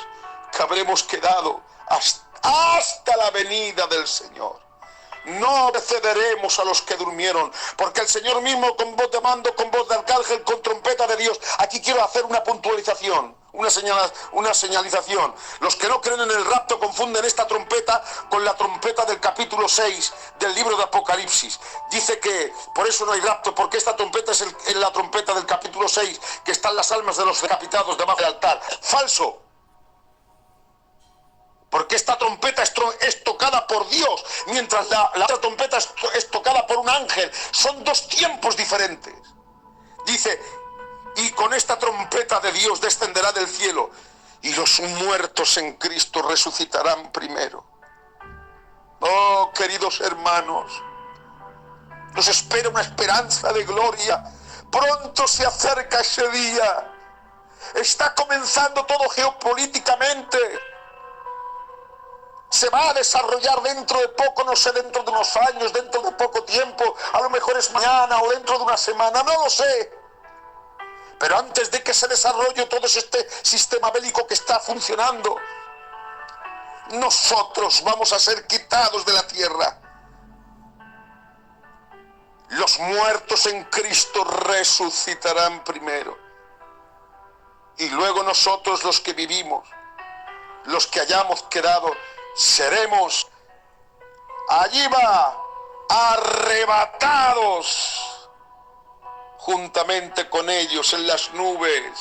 que habremos quedado hasta la venida del Señor, no cederemos a los que durmieron, porque el Señor mismo con voz de mando, con voz de arcángel, con trompeta de Dios. Aquí quiero hacer una puntualización, una señalización. Los que no creen en el rapto confunden esta trompeta con la trompeta del capítulo 6 del libro de Apocalipsis. Dice que por eso no hay rapto, porque esta trompeta es la trompeta del capítulo 6, que están las almas de los decapitados debajo del altar. Falso. Porque esta trompeta es tocada por Dios, mientras la otra trompeta es tocada por un ángel. Son dos tiempos diferentes. Dice, y con esta trompeta de Dios descenderá del cielo, y los muertos en Cristo resucitarán primero. Oh, queridos hermanos, nos espera una esperanza de gloria. Pronto se acerca ese día. Está comenzando todo geopolíticamente. Se va a desarrollar dentro de poco, no sé, dentro de unos años, dentro de poco tiempo, a lo mejor es mañana o dentro de una semana, no lo sé. Pero antes de que se desarrolle todo este sistema bélico que está funcionando, nosotros vamos a ser quitados de la tierra. Los muertos en Cristo resucitarán primero. Y luego nosotros los que vivimos, los que hayamos quedado, seremos, allí va, arrebatados juntamente con ellos en las nubes.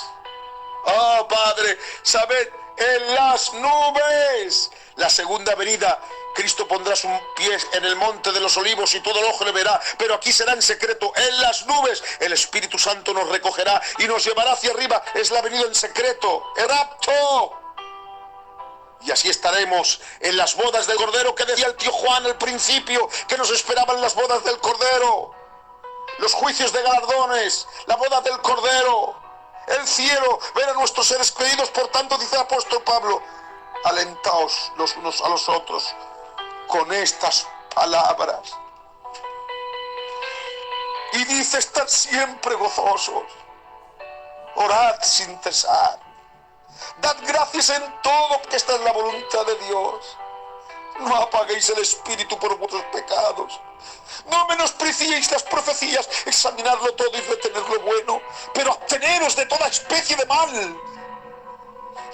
Oh Padre, sabed, en las nubes. La segunda venida, Cristo pondrá sus pies en el monte de los olivos y todo el ojo le verá, pero aquí será en secreto, en las nubes. El Espíritu Santo nos recogerá y nos llevará hacia arriba. Es la venida en secreto, el rapto. Y así estaremos en las bodas del Cordero, que decía el tío Juan al principio, que nos esperaban las bodas del Cordero, los juicios de galardones, la boda del Cordero, el cielo, ver a nuestros seres queridos. Por tanto, dice el apóstol Pablo, alentaos los unos a los otros con estas palabras. Y dice, estad siempre gozosos, orad sin cesar. Dad gracias en todo, porque esta es la voluntad de Dios. No apaguéis el espíritu por vuestros pecados. No menospreciéis las profecías. Examinadlo todo y retened lo bueno, pero absteneros de toda especie de mal.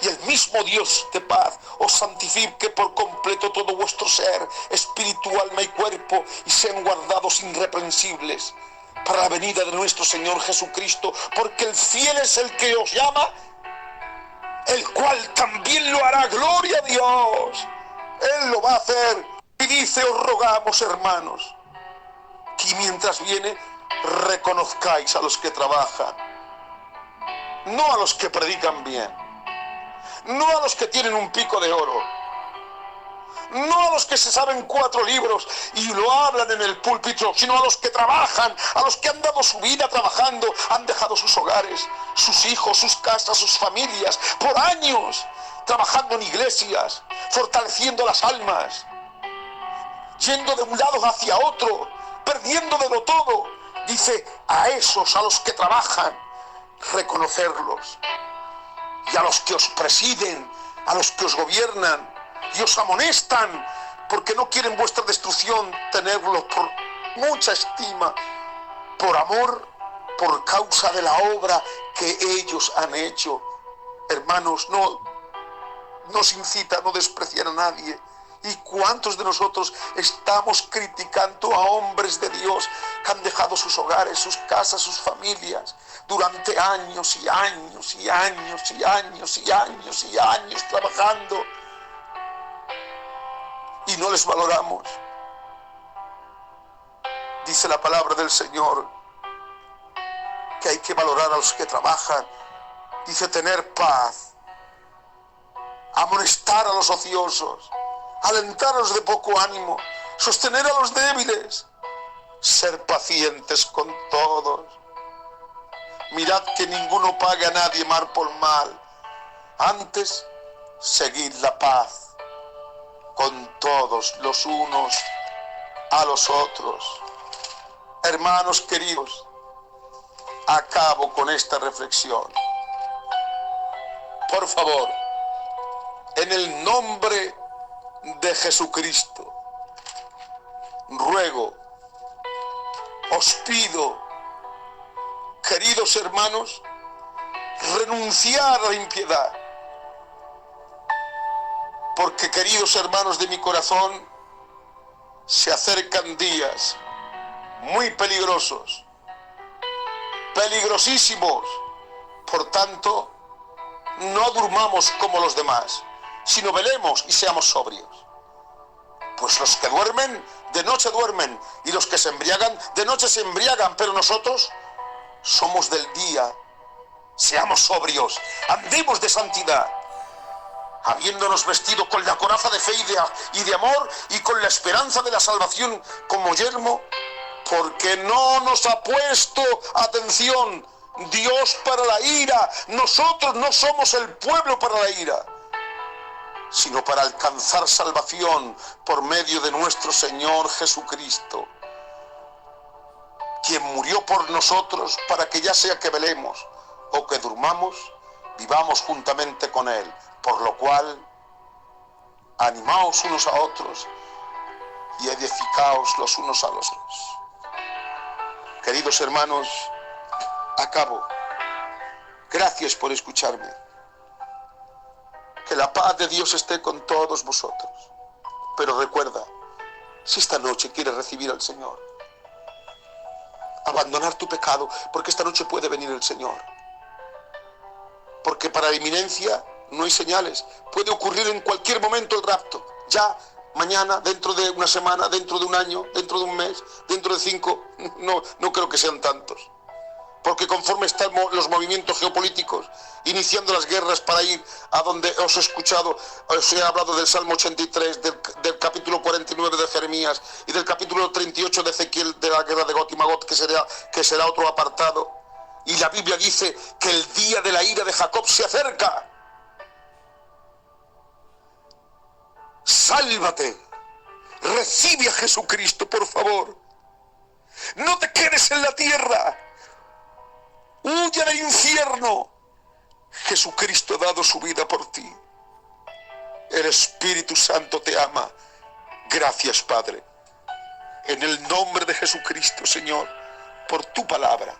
Y el mismo Dios de paz os santifique por completo todo vuestro ser, espíritu, alma y cuerpo, y sean guardados irreprensibles para la venida de nuestro Señor Jesucristo. Porque el fiel es el que os llama, el cual también lo hará. Gloria a Dios. Él lo va a hacer. Y dice, os rogamos, hermanos, que mientras viene reconozcáis a los que trabajan, no a los que predican bien, no a los que tienen un pico de oro, no a los que se saben 4 libros y lo hablan en el púlpito, sino a los que trabajan, a los que han dado su vida trabajando, han dejado sus hogares, sus hijos, sus casas, sus familias, por años, trabajando en iglesias, fortaleciendo las almas, yendo de un lado hacia otro, perdiéndolo todo. Dice, a esos, a los que trabajan, reconocerlos. Y a los que os presiden, a los que os gobiernan y os amonestan, porque no quieren vuestra destrucción, tenerlos por mucha estima, por amor, por causa de la obra que ellos han hecho. Hermanos, no nos incita a no despreciar a nadie, ¿Y cuántos de nosotros estamos criticando a hombres de Dios que han dejado sus hogares, sus casas, sus familias durante años y años y años y años y años y años trabajando y no les valoramos? Dice la palabra del Señor que hay que valorar a los que trabajan. Dice tener paz, amonestar a los ociosos, alentar a los de poco ánimo, sostener a los débiles, ser pacientes con todos. Mirad que ninguno pague a nadie mal por mal. Antes, seguid la paz con todos los unos a los otros. Hermanos queridos, acabo con esta reflexión. Por favor, en el nombre de Jesucristo, ruego, os pido, queridos hermanos, renunciar a la impiedad. Porque, queridos hermanos de mi corazón, se acercan días muy peligrosos, peligrosísimos. Por tanto, no durmamos como los demás, sino velemos y seamos sobrios. Pues los que duermen, de noche duermen, y los que se embriagan, de noche se embriagan, pero nosotros somos del día. Seamos sobrios, andemos de santidad, habiéndonos vestido con la coraza de fe y de amor, y con la esperanza de la salvación como yelmo, porque no nos ha puesto, atención, Dios para la ira. Nosotros no somos el pueblo para la ira, sino para alcanzar salvación por medio de nuestro Señor Jesucristo, quien murió por nosotros para que ya sea que velemos o que durmamos, vivamos juntamente con Él. Por lo cual, animaos unos a otros y edificaos los unos a los otros. Queridos hermanos, acabo. Gracias por escucharme. Que la paz de Dios esté con todos vosotros. Pero recuerda, si esta noche quieres recibir al Señor, abandonar tu pecado, porque esta noche puede venir el Señor. Porque para la inminencia no hay señales. Puede ocurrir en cualquier momento el rapto. Ya, mañana, dentro de una semana, dentro de un año, dentro de un mes, dentro de 5. No creo que sean tantos. Porque conforme están los movimientos geopolíticos, iniciando las guerras para ir a donde os he escuchado, os he hablado del Salmo 83, del capítulo 49 de Jeremías y del capítulo 38 de Ezequiel, de la guerra de Got y Magot, que será otro apartado. Y la Biblia dice que el día de la ira de Jacob se acerca. Sálvate, recibe a Jesucristo, por favor. No te quedes en la tierra. Huye del infierno. Jesucristo ha dado su vida por ti. El Espíritu Santo te ama. Gracias, Padre. En el nombre de Jesucristo, Señor, por tu palabra,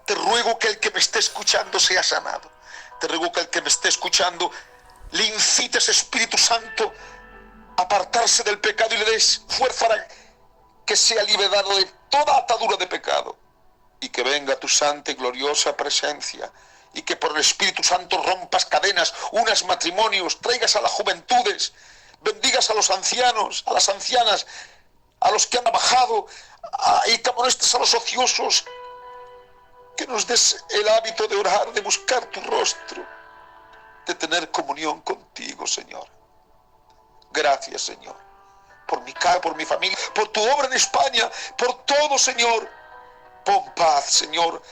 te ruego que el que me esté escuchando sea sanado. Te ruego que el que me esté escuchando le incites, Espíritu Santo, a apartarse del pecado y le des fuerza para que sea liberado de toda atadura de pecado. Y que venga tu santa y gloriosa presencia, y que por el Espíritu Santo rompas cadenas, unas matrimonios, traigas a las juventudes, bendigas a los ancianos, a las ancianas, a los que han trabajado, y que amonestes a los ociosos, que nos des el hábito de orar, de buscar tu rostro, de tener comunión contigo, Señor. Gracias, Señor, por mi casa, por mi familia, por tu obra en España, por todo, Señor. Pon paz, Señor,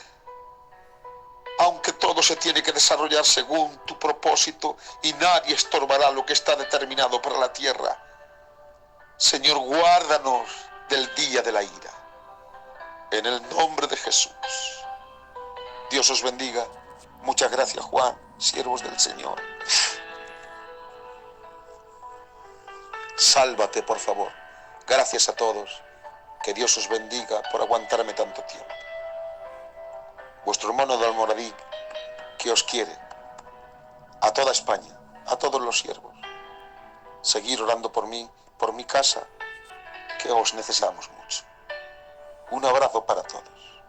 aunque todo se tiene que desarrollar según tu propósito y nadie estorbará lo que está determinado para la tierra. Señor, guárdanos del día de la ira. En el nombre de Jesús. Dios os bendiga. Muchas gracias, Juan, siervos del Señor. Sálvate, por favor. Gracias a todos. Que Dios os bendiga por aguantarme tanto tiempo. Vuestro hermano de Almoradí, que os quiere, a toda España, a todos los siervos. seguir orando por mí, por mi casa, que os necesitamos mucho. Un abrazo para todos.